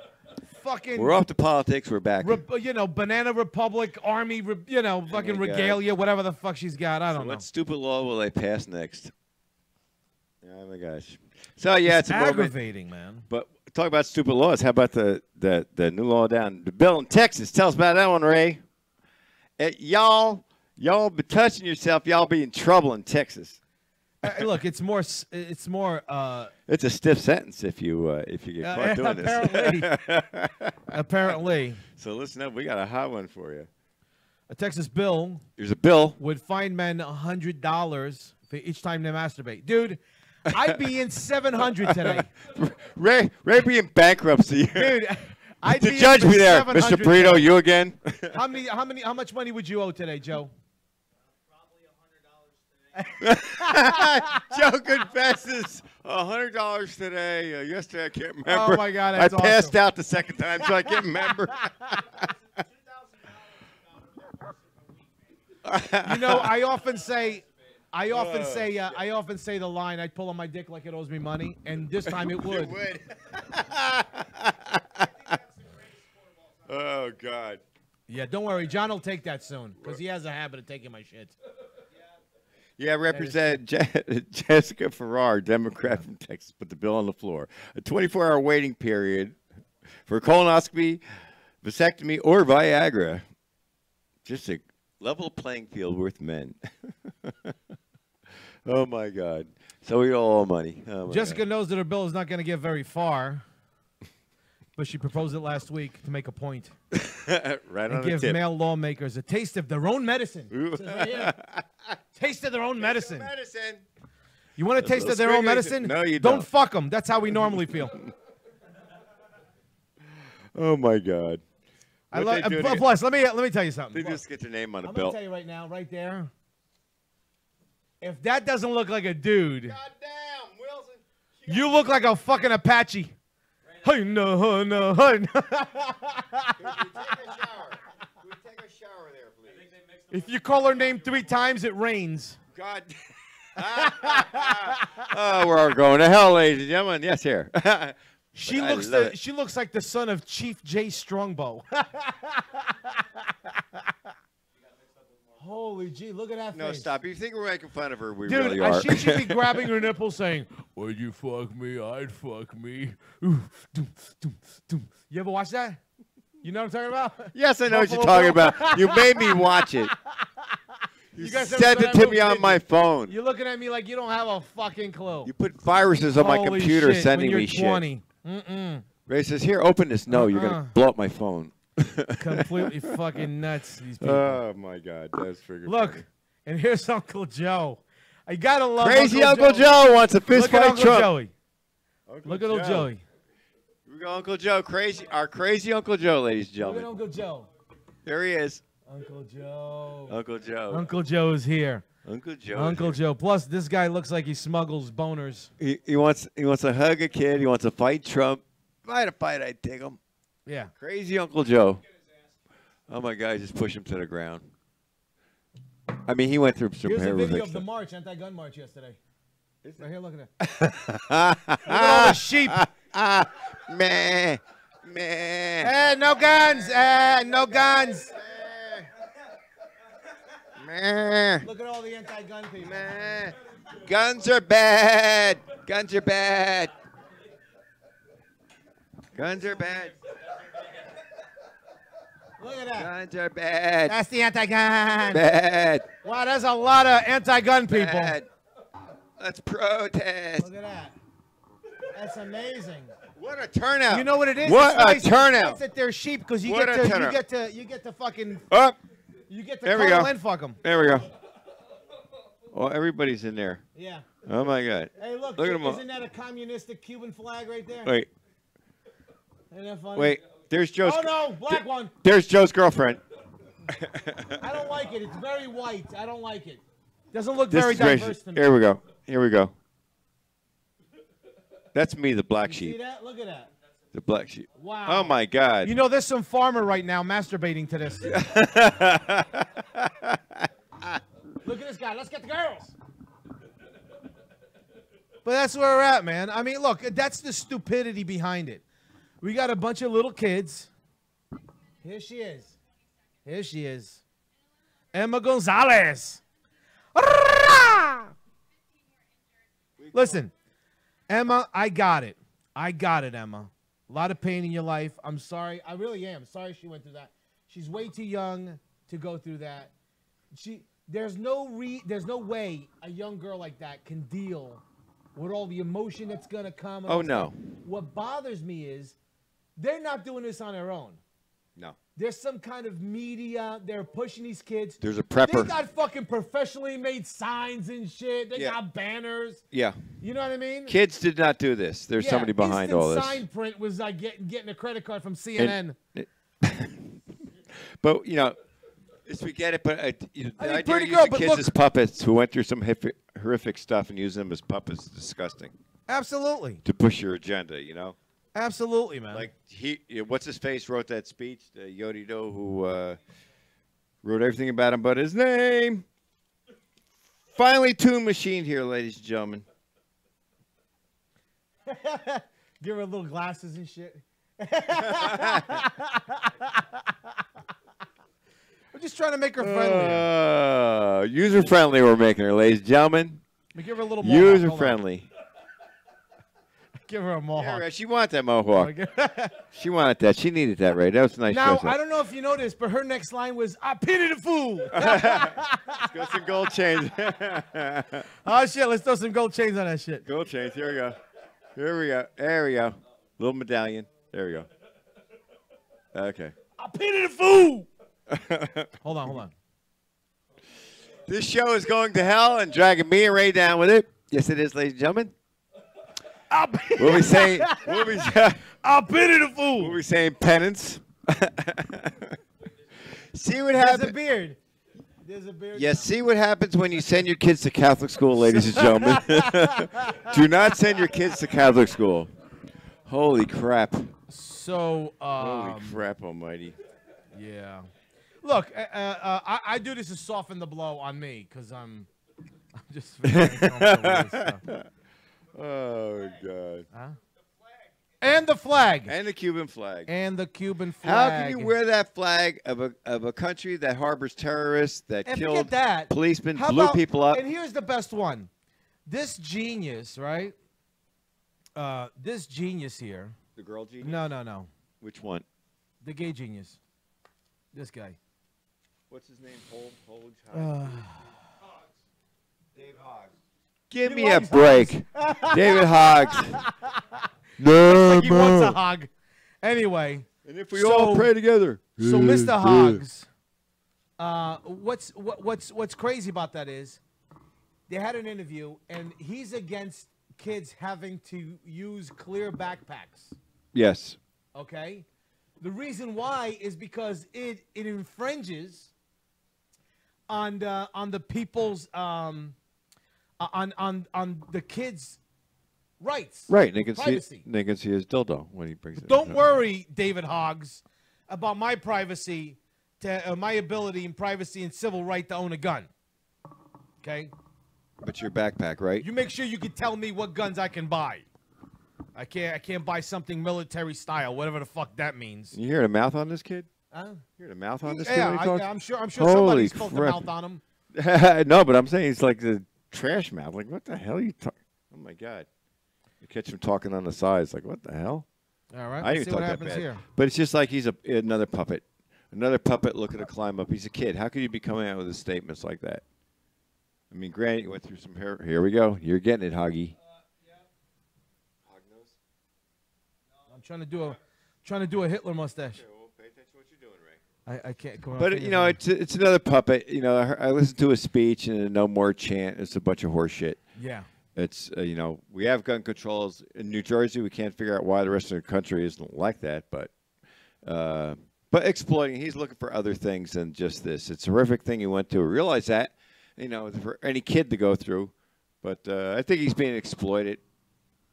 fucking. We're off to politics. We're back. Banana Republic Army. Fucking my God. regalia, whatever the fuck she's got. I So don't know. what stupid law will they pass next? Oh my gosh. So yeah, it's a moment. aggravating, man. But talk about stupid laws. How about the new law down the bill in Texas? Tell us about that one, Ray. Y'all be touching yourself. Y'all be in trouble in Texas. Look, it's more. It's a stiff sentence if you get caught doing apparently, this. apparently, So listen up. We got a hot one for you. a Texas bill There's a bill. would fine men $100 for each time they masturbate. Dude, I'd be in 700 today. Ray be in bankruptcy. Dude, I'd To be judge in me there, 700 Mr. Brito. today. You again? How much money would you owe today, Joe? Joe confesses $100 today. Yesterday, I can't remember. Oh, my God, that's I passed awesome. out the second time, so I can't remember. I often say the line, I'd pull on my dick like it owes me money, and this time it would. It would. Oh, God. Yeah, don't worry. John will take that soon, because he has a habit of taking my shit. Yeah, Representative Jessica Farrar, Democrat from Texas, put the bill on the floor. A 24-hour waiting period for colonoscopy, vasectomy, or Viagra. Just a level playing field with men. Oh, my God. So we all owe money. Oh, my Jessica God. knows that her bill is not going to get very far, but she proposed it last week to make a point Right on and the give tip. male lawmakers a taste of their own medicine. Ooh. It says right here, taste of their own medicine. Medicine. You want a taste little of their own squiggly- medicine? No, you Don't don't. fuck them. That's how we normally feel. Oh, my God. I What'd love. they do to Plus, let me tell you something. They just get their name on a I'm gonna bill. tell you right now, right there. If that doesn't look like a dude, God damn, Wilson. You look like a fucking Apache. Hey, no, no, hey, no. Could you take a shower? Could we take a shower there, please? If you call her name 3 times, it rains. God. Oh, we're all going to hell, ladies and gentlemen. Yes, here. She I looks love it. she looks like the son of Chief J Strongbow. Holy gee, look at that No, face. stop. You think we're making fun of her? We Dude, really I are. she should be grabbing her nipple saying, Would you fuck me? I'd fuck me. ooh, doom, doom, doom. You ever watch that? You know what I'm talking about? Yes, I know what you're Buffalo talking Bill. about. You made me watch it. You guys ever sent saw it that to movie, me on didn't my you? phone. You're looking at me like you don't have a fucking clue. You put viruses on my Holy computer shit, sending when me you're 20. shit. Ray says, here, open this. No, you're going to blow up my phone. Completely fucking nuts, these people. Oh, my God. That's freaking Look, funny. and here's Uncle Joe. I gotta love Crazy Uncle Joe wants a fist Look at fight Uncle Trump. Joey. Uncle Look at Uncle Joey. Here we go, Uncle Joe. Our crazy Uncle Joe, ladies and Look at gentlemen. Uncle Joe. There he is. Uncle Joe. Uncle Joe. Uncle Joe is here. Uncle Joe. Uncle Joe. Plus, this guy looks like he smuggles boners. He wants to hug a kid. He wants to fight Trump. If I had a fight, I'd take him. Yeah. Crazy Uncle Joe. Oh my God! Just push him to the ground. I mean, he went through some Here's a horrific video of the stuff. march, anti-gun march yesterday. Right here, look at that. Look at all the sheep. Meh. Meh. Hey, no guns. No guns. Meh. Look at all the anti-gun people. Meh. Guns are bad. Guns are bad. Guns are bad. Look at that. Guns are bad. That's the anti-gun. Bad. Wow, there's a lot of anti-gun people. Bad. Let's protest. Look at that. That's amazing. What a turnout. You know what it is? What It's a nice. turnout. It's that they're sheep because you What get a to turnout. you get to fucking Oh, you get to There we cuddle go. and fuck them. there we go. Oh, everybody's in there. Yeah. Oh my God. Hey, look, Look at 'em all. isn't that a communistic Cuban flag right there? Wait, Isn't that funny? wait. There's Joe's. Oh no, black one. There's Joe's girlfriend. I don't like it. It's very white. I don't like it. Doesn't look This very is diverse racist. to me. Here we go. Here we go. That's me, the black See sheep. that? Look at that. The black sheep. Wow. Oh my God. You know, there's some farmer right now masturbating to this. Look at this guy. Let's get the girls. But that's where we're at, man. I mean, look, that's the stupidity behind it. We got a bunch of little kids. Here she is. Here she is. Emma Gonzalez. Listen, Emma, I got it. I got it, Emma. A lot of pain in your life. I'm sorry. I really am. Sorry she went through that. She's way too young to go through that. There's no way a young girl like that can deal with all the emotion that's gonna come. And Oh all that no. stuff. What bothers me is they're not doing this on their own. No. There's some kind of media. They're pushing these kids. There's a They prepper. got fucking professionally made signs and shit. They Yeah. got banners. Yeah. You know what I mean? Kids did not do this. There's Yeah, somebody behind instant all this. sign print was like getting a credit card from CNN. But you know, yes, we get it. But you know, the I mean, idea pretty of girl, using but kids look- as puppets who went through some horrific stuff and use them as puppets is disgusting. Absolutely. To push your agenda, you know. Absolutely, man. Like what's his face wrote that speech, the Yodido who wrote everything about him but his name. Finally, Tune Machine here, ladies and gentlemen. Give her little glasses and shit. I'm just trying to make her friendly. User friendly, we're making her, ladies and gentlemen. Give her a little mohawk. User Hold on. friendly. Give her a mohawk. Yeah, she wanted that mohawk. She wanted that. She needed that, right? That was a nice Now, dress up. I don't know if you know this, but her next line was, I pity the fool. Got some gold chains. Oh, shit. Let's throw some gold chains on that shit. Gold chains. Here we go. Here we go. There we go. Little medallion. There we go. Okay. I pity the fool. Hold on. This show is going to hell and dragging me and Ray down with it. Yes, it is, ladies and gentlemen. We'll be saying, I pity the fool. we'll be saying penance. See what He has a happens. beard. There's a bear. Yeah, down. see what happens when you send your kids to Catholic school, ladies and gentlemen. Do not send your kids to Catholic school. Holy crap. So, Holy crap almighty. yeah. Look, I do this to soften the blow on me because I'm just very comfortable with this stuff. Oh, God. Huh? And the flag. And the Cuban flag. And the Cuban flag. How can you wear that flag of a country that harbors terrorists, that And killed forget that. policemen, How blew about- people up? And here's the best one. This genius, right? This genius here. The girl genius? No. Which one? The gay genius. This guy. What's his name? Uh, Dave Hogg. Give He me a likes break. David Hogg. No, like he wants a hog. Anyway. And if we all pray together. So Mr. Hoggs, what's crazy about that is they had an interview and he's against kids having to use clear backpacks. Yes. Okay? The reason why is because it infringes on the people's on the kids' rights. Right. They can privacy. see. They can see his dildo when he brings it. Don't worry, David Hoggs, about my privacy, my ability and privacy and civil right to own a gun. Okay? But your backpack, right? You make sure you can tell me what guns I can buy. I can't buy something military style, whatever the fuck that means. You hear the mouth on this kid? Huh? You hear the mouth on this kid? Yeah, when he talks? I'm sure Holy somebody spoke the crap. mouth on him. No, but I'm saying it's like the trash mouth. Like, what the hell are you talking? Oh my God! You catch him talking on the sides. Like, what the hell? All right, I let's didn't see talk what that happens bad. here. But it's just like he's another puppet. Another puppet looking to climb up. He's a kid. How could you be coming out with statements like that? I mean, granted, you went through some hair. Here we go. You're getting it, Hoggy. I'm trying to do a Hitler mustache. Well, pay attention to what you're doing, Ray. I can't come on. But you know, it's another puppet. You know, I listened to a speech and a no more chant. It's a bunch of horse shit. Yeah. It's you know, we have gun controls in New Jersey. We can't figure out why the rest of the country isn't like that. But exploiting. He's looking for other things than just this. It's a horrific thing he went to. Realize that, you know, for any kid to go through. But I think he's being exploited,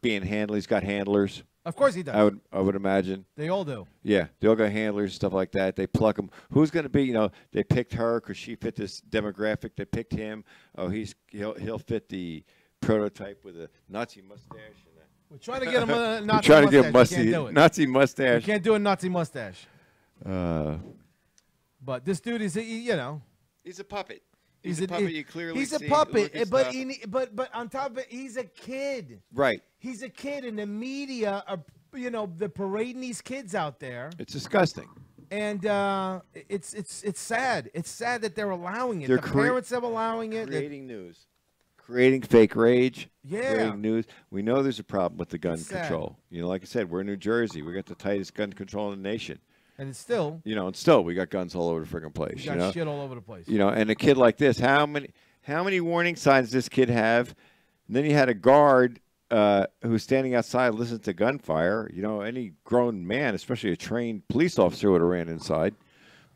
being handled. He's got handlers. Of course he does. I would imagine. They all do. Yeah, they all got handlers, stuff like that. They pluck him. Who's going to be? You know, they picked her because she fit this demographic. They picked him. Oh, he'll fit the prototype with a Nazi mustache. And We're trying to get him a Nazi we're trying to get mustache. You can't do it. Nazi You mustache. can't do a Nazi mustache. But But this dude is, you know, he's a puppet. he's a puppet. You clearly he's a see. puppet, Look at but stuff. but on top of it, he's a kid. Right. He's a kid, and the media are, you know, they're parading these kids out there, It's disgusting. and it's sad. It's sad that they're allowing it. They're The parents are allowing it. Creating news. Creating fake rage. Yeah. Creating news. We know there's a problem with the gun It's sad. control. You know, like I said, we're in New Jersey. We got the tightest gun control in the nation. And it's still, You know, and still we got guns all over the freaking place. you got you know? shit all over the place. You know, and a kid like this, how many warning signs does this kid have? And then you had a guard who's standing outside listening to gunfire. You know, any grown man, especially a trained police officer, would have ran inside.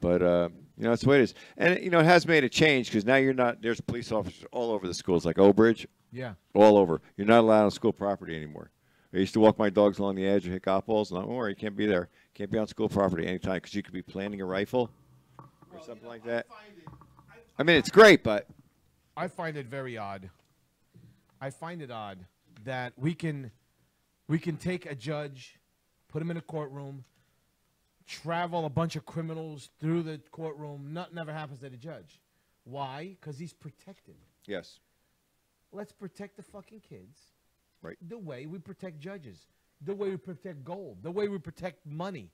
But you know, that's the way it is. And you know, it has made a change because now you're not. There's police officers all over the schools, like Old Bridge, Yeah. all over. You're not allowed on school property anymore. I used to walk my dogs along the edge or hit golf balls. Not worry, you can't be there. Can't be on school property anytime because you could be planting a rifle or something like that. I mean, it's great, but I find it very odd. I find it odd that we can take a judge, put him in a courtroom, travel a bunch of criminals through the courtroom. Nothing ever happens to the judge. Why? Because he's protected. yes. Let's protect the fucking kids. Right. The way we protect judges, the way we protect gold, the way we protect money.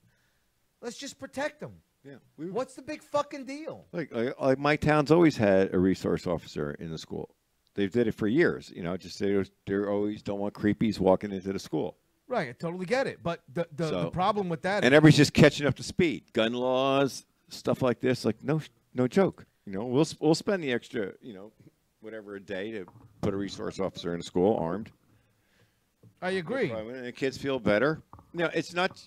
Let's just protect them. Yeah. What's the big fucking deal? Like my town's always had a resource officer in the school. They did it for years. You know, just they always don't want creepies walking into the school. Right, I totally get it. But the So- problem with that And everybody's just catching up to speed. Gun laws, stuff like this. Like no joke. You know, we'll spend the extra, you know, whatever a day to put a resource officer in a school armed. I agree. And the kids feel better. You know, it's not.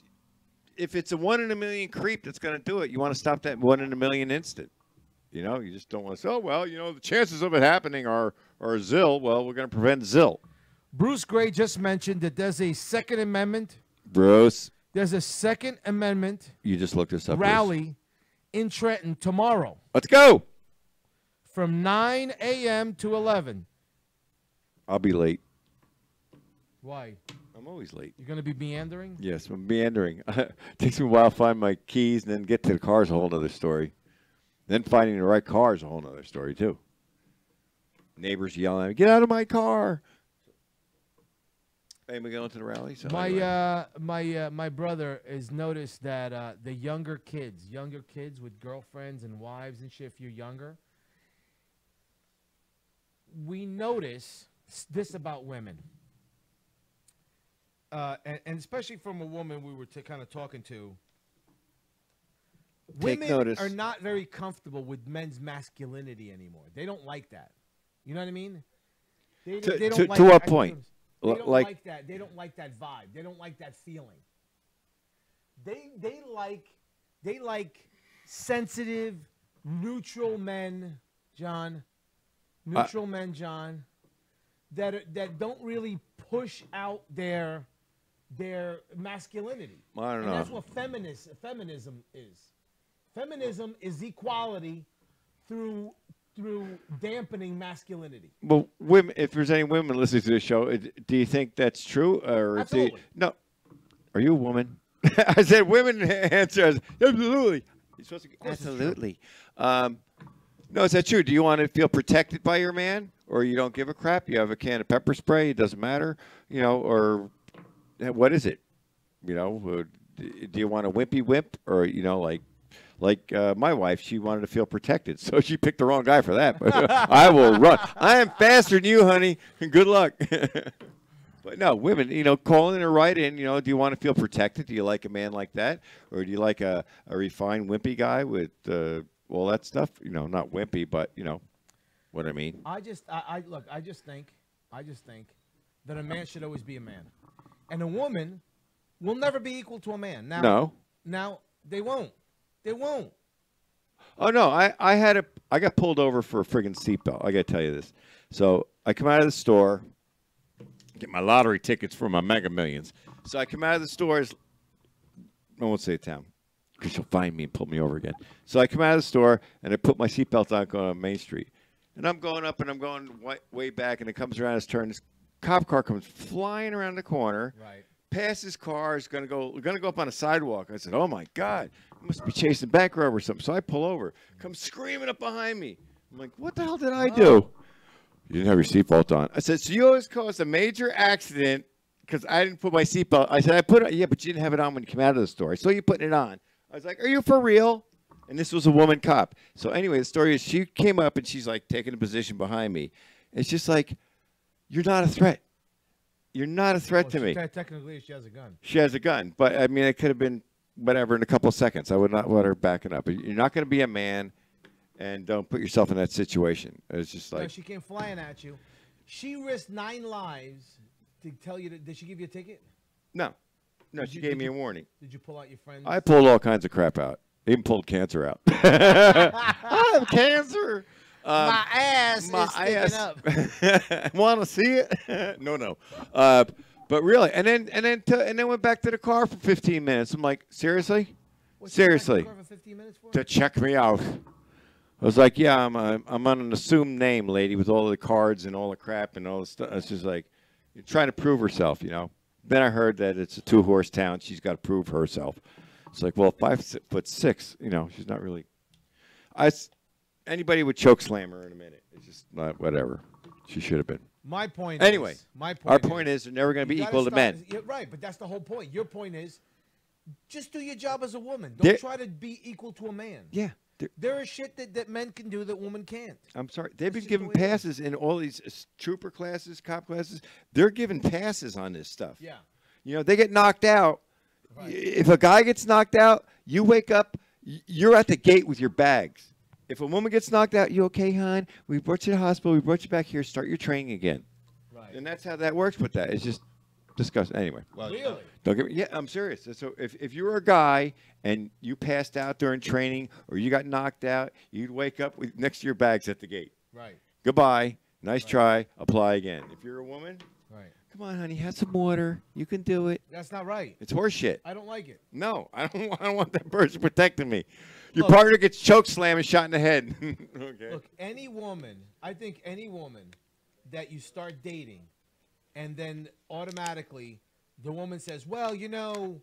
If it's a 1 in a million creep that's going to do it, you want to stop that 1 in a million instant. You know, you just don't want to say, oh, well, you know, the chances of it happening are zil. Well, we're going to prevent zil. Bruce Gray just mentioned that there's a Second Amendment. Bruce. There's a Second Amendment You just looked this up. Bruce. rally in Trenton tomorrow Let's go. from 9 a.m. to 11. I'll be late. Why? I'm always late. You're going to be meandering? Yes, I'm meandering. Takes me a while to find my keys and then get to the car is a whole other story. Then finding the right car is a whole other story, too. Neighbors yelling at me, get out of my car. Hey, we going to the rally? So anyway. My brother has noticed that the younger kids with girlfriends and wives and shit, if you're younger, we notice this about women. And especially from a woman we were kind of talking to. Take Women notice. are not very comfortable with men's masculinity anymore. They don't like that. You know what I mean? They don't To what I- point? They don't Like- like that. They don't like that vibe. They don't like that feeling. They like sensitive, neutral men, John. Neutral men, John. That don't really push out their masculinity. I don't And know. that's what feminism is. Feminism is equality through dampening masculinity. Well, women. If there's any women listening to this show, do you think that's true, or Absolutely. no? Are you a woman? I said women. Answer absolutely. You're supposed to. Absolutely. No, is that true? Do you want to feel protected by your man, or you don't give a crap? You have a can of pepper spray. It doesn't matter. You know, or what is it? You know, do you want a wimpy wimp, or you know, like my wife, she wanted to feel protected, so she picked the wrong guy for that. But I will run. I am faster than you, honey. Good luck. But no, women, you know, call in or write in. You know, do you want to feel protected? Do you like a man like that, or do you like a refined wimpy guy with all that stuff? You know, not wimpy, but you know what I mean. I just think that a man should always be a man, and a woman will never be equal to a man. Now they won't. They won't. Oh no, I got pulled over for a friggin' seatbelt. I got to tell you this. So I come out of the store, get my lottery tickets for my Mega Millions. So I come out of the stores. I won't say town, because she'll find me and pull me over again. So I come out of the store and I put my seatbelt on going on Main Street, and I'm going up and I'm going way back, and it comes around this turn. This cop car comes flying around the corner. Right. Passes cars, gonna go up on a sidewalk. I said, "Oh my God, he must be chasing bank robber or something." So I pull over, comes screaming up behind me. I'm like, "What the hell did I do?" You didn't have your seatbelt on. I said, "So you always caused a major accident because I didn't put my seatbelt." I said, "I put it, yeah, but you didn't have it on when you came out of the store. I saw you putting it on." I was like, "Are you for real?" And this was a woman cop. So anyway, the story is she came up and she's like taking a position behind me. It's just like, you're not a threat. You're not a threat to me. Technically, she has a gun. She has a gun, but I mean, it could have been whatever in a couple of seconds. I would not let her backing up. You're not going to be a man, and don't put yourself in that situation. It's just like, No, she came flying at you. She risked 9 lives to tell you. Did she give you a ticket? no, she gave me a warning. Did you pull out your friends? I pulled all kinds of crap out. Even pulled cancer out. I have cancer. my ass My is sticking ass. up. Want to see it? No. But really, and then went back to the car for 15 minutes. I'm like, seriously? What's she Seriously? back in the car for 15 minutes for? To check me out. I was like, yeah, I'm on an assumed name, lady, with all the cards and all the crap and all the stuff. It's just like, you're trying to prove herself, you know. Then I heard that it's a 2-horse town. She's got to prove herself. It's like, well, 5'6", you know, she's not really. Anybody would choke slam her in a minute. It's just not whatever. She should have been. My point. Anyway, our point is is they're never going to be you equal to gotta men. stop- yeah, right, but that's the whole point. Your point is, just do your job as a woman. Don't They're- try to be equal to a man. Yeah. There is shit that men can do that women can't. I'm sorry. They've been just given the way it is. passes in all these trooper classes, cop classes. They're given passes on this stuff. Yeah. You know, they get knocked out. Right. If a guy gets knocked out, you wake up, you're at the gate with your bags. If a woman gets knocked out, you okay, hon? We brought you to the hospital. We brought you back here. Start your training again. Right. And that's how that works with that. It's just disgusting. Anyway. Really? Don't get me. Yeah, I'm serious. So if you were a guy and you passed out during training or you got knocked out, you'd wake up with next to your bags at the gate. Right. Goodbye. Nice try. Apply again. If you're a woman, Right. come on, honey, have some water. You can do it. That's not right. It's horse shit. I don't like it. No, I don't want that person protecting me. Your Look. partner gets choke slammed and shot in the head. Okay. Look, I think any woman that you start dating and then automatically the woman says, well, you know,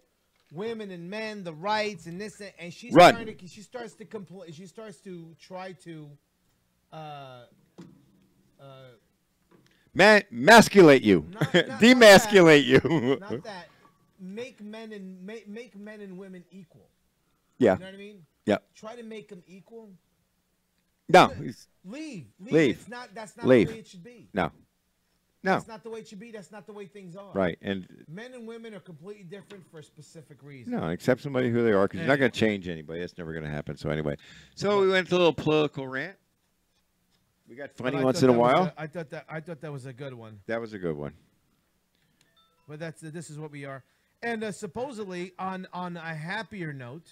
women and men, the rights and this, and she's Run. trying to, she starts to complain, she starts to try to, Masculate you. Not Demasculate you. not that, make men and women equal. Yeah. You know what I mean? Yeah. Try to make them equal. No. Leave. Leave. That's not Leave. the way it should be. No. No. That's not the way it should be. That's not the way things are. Right. And Men and women are completely different for a specific reason. no, accept somebody who they are because you're not going to change anybody. That's never going to happen. So anyway, so we went to a little political rant. We got But funny I once thought in a that was while. I thought that was a good one. That was a good one. But this is what we are. And supposedly on a happier note,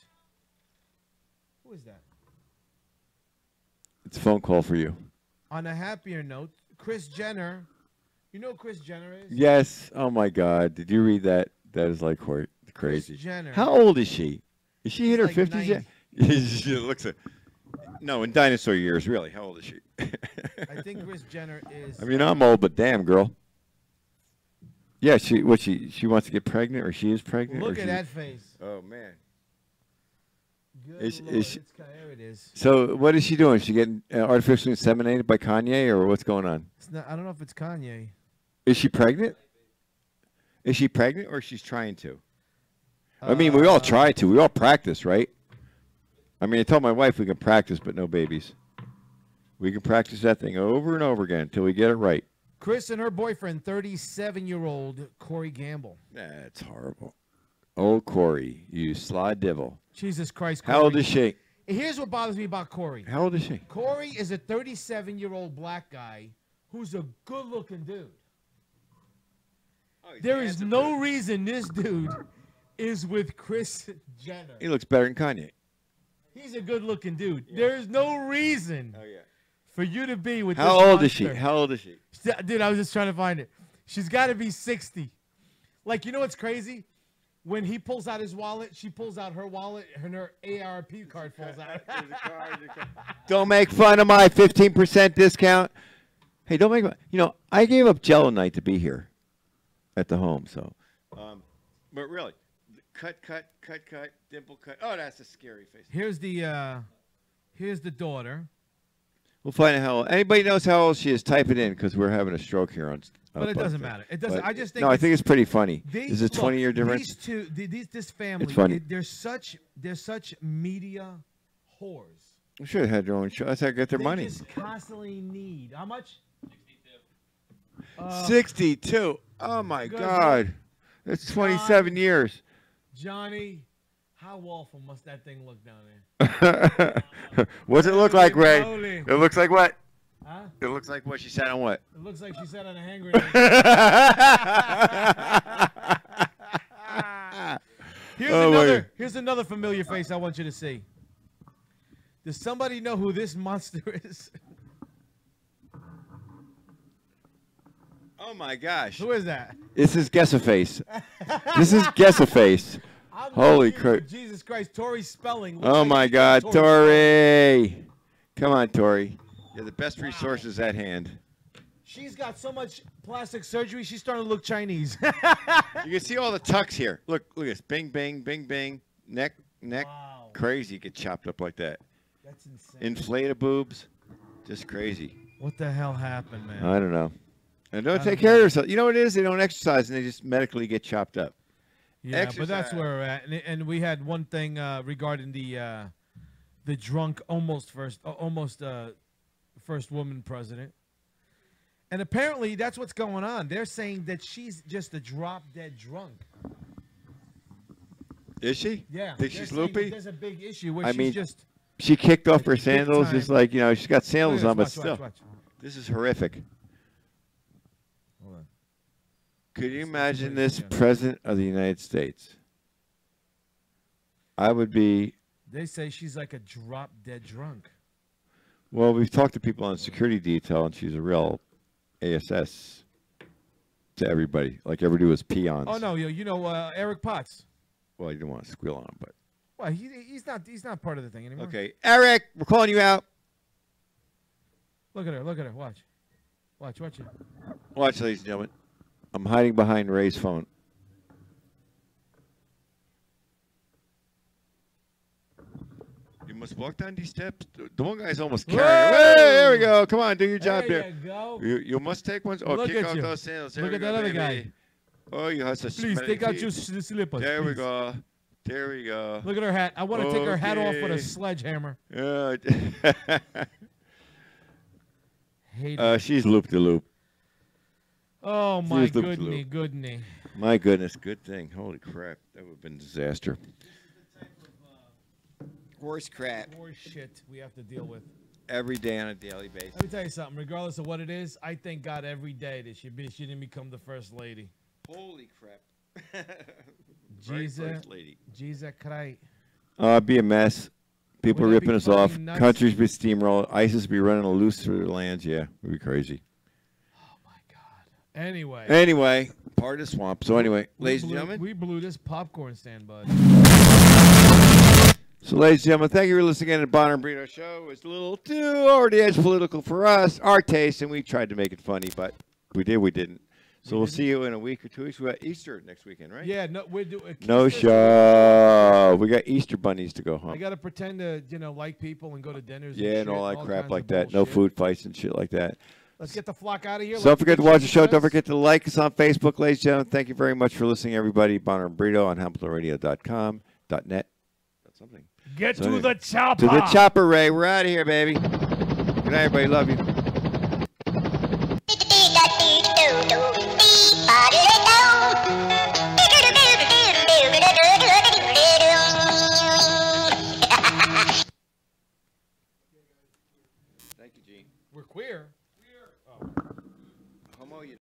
who is that? It's a phone call for you. On a happier note, Kris Jenner. You know who Kris Jenner is? Yes. Oh my God. Did you read that? That is like crazy. Kris Jenner. How old is she? Is she hit her Like 50s yet? She looks at. No, in dinosaur years, really. How old is she? I think Kris Jenner is. I mean, I'm old, but damn, girl. Yeah, she wants to get pregnant, or she is pregnant. Look or at that face. Oh man. Good Is Lord, she- there it is. So what is she doing? Is she getting artificially inseminated by Kanye, or what's going on? It's not, I don't know if it's Kanye. Is she pregnant? Is she pregnant, or she's trying to? I mean, we all try to. We all practice, right? I mean, I told my wife we can practice, but no babies. We can practice that thing over and over again until we get it right. Kris and her boyfriend, 37-year-old Corey Gamble. That's horrible. Old Corey, you sly devil. Jesus Christ, Corey. How old is she? Here's what bothers me about Corey. How old is she? Corey is a 37-year-old black guy who's a good-looking dude. There is no reason this dude is with Kris Jenner. He looks better than Kanye. He's a good-looking dude. There is no reason Oh yeah. for you to be with this How old is she? monster. How old is she? Dude, I was just trying to find it. She's got to be 60. Like, you know what's crazy? When he pulls out his wallet, she pulls out her wallet, and her ARP card falls out. Don't make fun of my 15% discount. Hey, don't make fun. You know, I gave up Jello night to be here at the home. So, but really, cut, dimple cut. Oh, that's a scary face. Here's the daughter. We'll find out how old. Anybody knows how old she is? Type it in because we're having a stroke here on. But it doesn't matter. It doesn't. But- I just think. No, I think it's pretty funny. These, There's a 20-year difference. These two, this family. It's funny. They're such media whores. I'm sure they had their own show. That's how they get their They money. just constantly need how much? 62. Oh my good God. That's 27 years. Johnny, how awful must that thing look down there? What's it look like, Ray? Holy. It looks like what? Huh? It looks like what? She sat on what? It looks like she sat on a hand grenade. Oh, Here's another familiar face I want you to see. Does somebody know who this monster is? Oh my gosh. Who is that? This is Guess-A-Face. This is Guess-A-Face. Holy crap. Jesus Christ, Tori Spelling. looks Oh like my she's God, Tori Tori. Come on, Tori. You have the best resources at hand. She's got so much plastic surgery, she's starting to look Chinese. You can see all the tucks here. Look at this. Bing, bing, bing, bing. Neck. Wow. Crazy. Get chopped up like that. That's insane. Inflated boobs. Just crazy. What the hell happened, man? I don't know. And don't I take don't care of yourself. You know what it is? They don't exercise and they just medically get chopped up. Yeah, but that's Exercise. where we're at. And we had one thing regarding the drunk first woman president. And apparently that's what's going on. They're saying that she's just a drop dead drunk. Is she? Yeah. Think they're she's saying that loopy? There's a big issue where I she's mean, just She kicked off her Big sandals. time. Just like, you know, she's got sandals Look on, at but this. still. Watch. This is horrific. Hold on. Could you It's imagine amazing, this yeah. president of the United States? I would be. They say she's like a drop dead drunk. Well, we've talked to people on security detail, and she's a real ASS to everybody. Like everybody was peons. Oh no, you know Eric Potts. Well, you didn't want to squeal on him, but Well, he's not part of the thing anymore. okay. Eric, we're calling you out. Look at her. Watch it. Watch, ladies and gentlemen. I'm hiding behind Ray's phone. You must walk down these steps. The one guy's almost carrying. Whoa! Hey, there we go. Come on, do your job There there. you go. You must take one. Oh, Look kick at off you. those sandals. There Look we at go, that other baby. guy. Oh, you have to Please take out your slippers. There we please. go. There we go. Look at her hat. I want to take her hat off with a Okay. sledgehammer. Yeah. Hate it. She's loop de loop. Oh my she's loop de loop. goodness. My goodness, good thing. Holy crap, that would have been a disaster. Horse crap. More shit we have to deal with. Every day on a daily basis. Let me tell you something. Regardless of what it is, I thank God every day that she didn't become the first lady. Holy crap. Jesus, First lady. Jesus Christ. It'd be a mess. People Wouldn't that ripping be us off. fucking nuts? Countries be steamrolled. ISIS be running loose through their lands. Yeah, it'd be crazy. Oh my God. Anyway. Anyway, part of the swamp. So anyway, we ladies and blew- gentlemen. we blew this popcorn stand, bud. So, ladies and gentlemen, thank you for listening to the Bonner and Brito Show. It's a little too over the edge political for us, our taste, and we tried to make it funny, but we didn't. So we'll see you in a week or 2 weeks. We got Easter next weekend, right? Yeah, no, we're doing. No show. We got Easter bunnies to go I home. gotta pretend to, like people and go to dinners. Yeah, and shit, all that crap kinds like of that. No bullshit. food fights and shit like that. Let's get the flock out of here. So don't forget to watch the show. Don't Don't forget to like us on Facebook, ladies and gentlemen. Thank you very much for listening, everybody. Bonner and Brito on HamiltonRadio.com, .net. That's something. Get So to anyway, the chopper. To the chopper, Ray. We're out of here, baby. Good night, everybody. Love you. Thank you, Gene. We're queer. Homo, you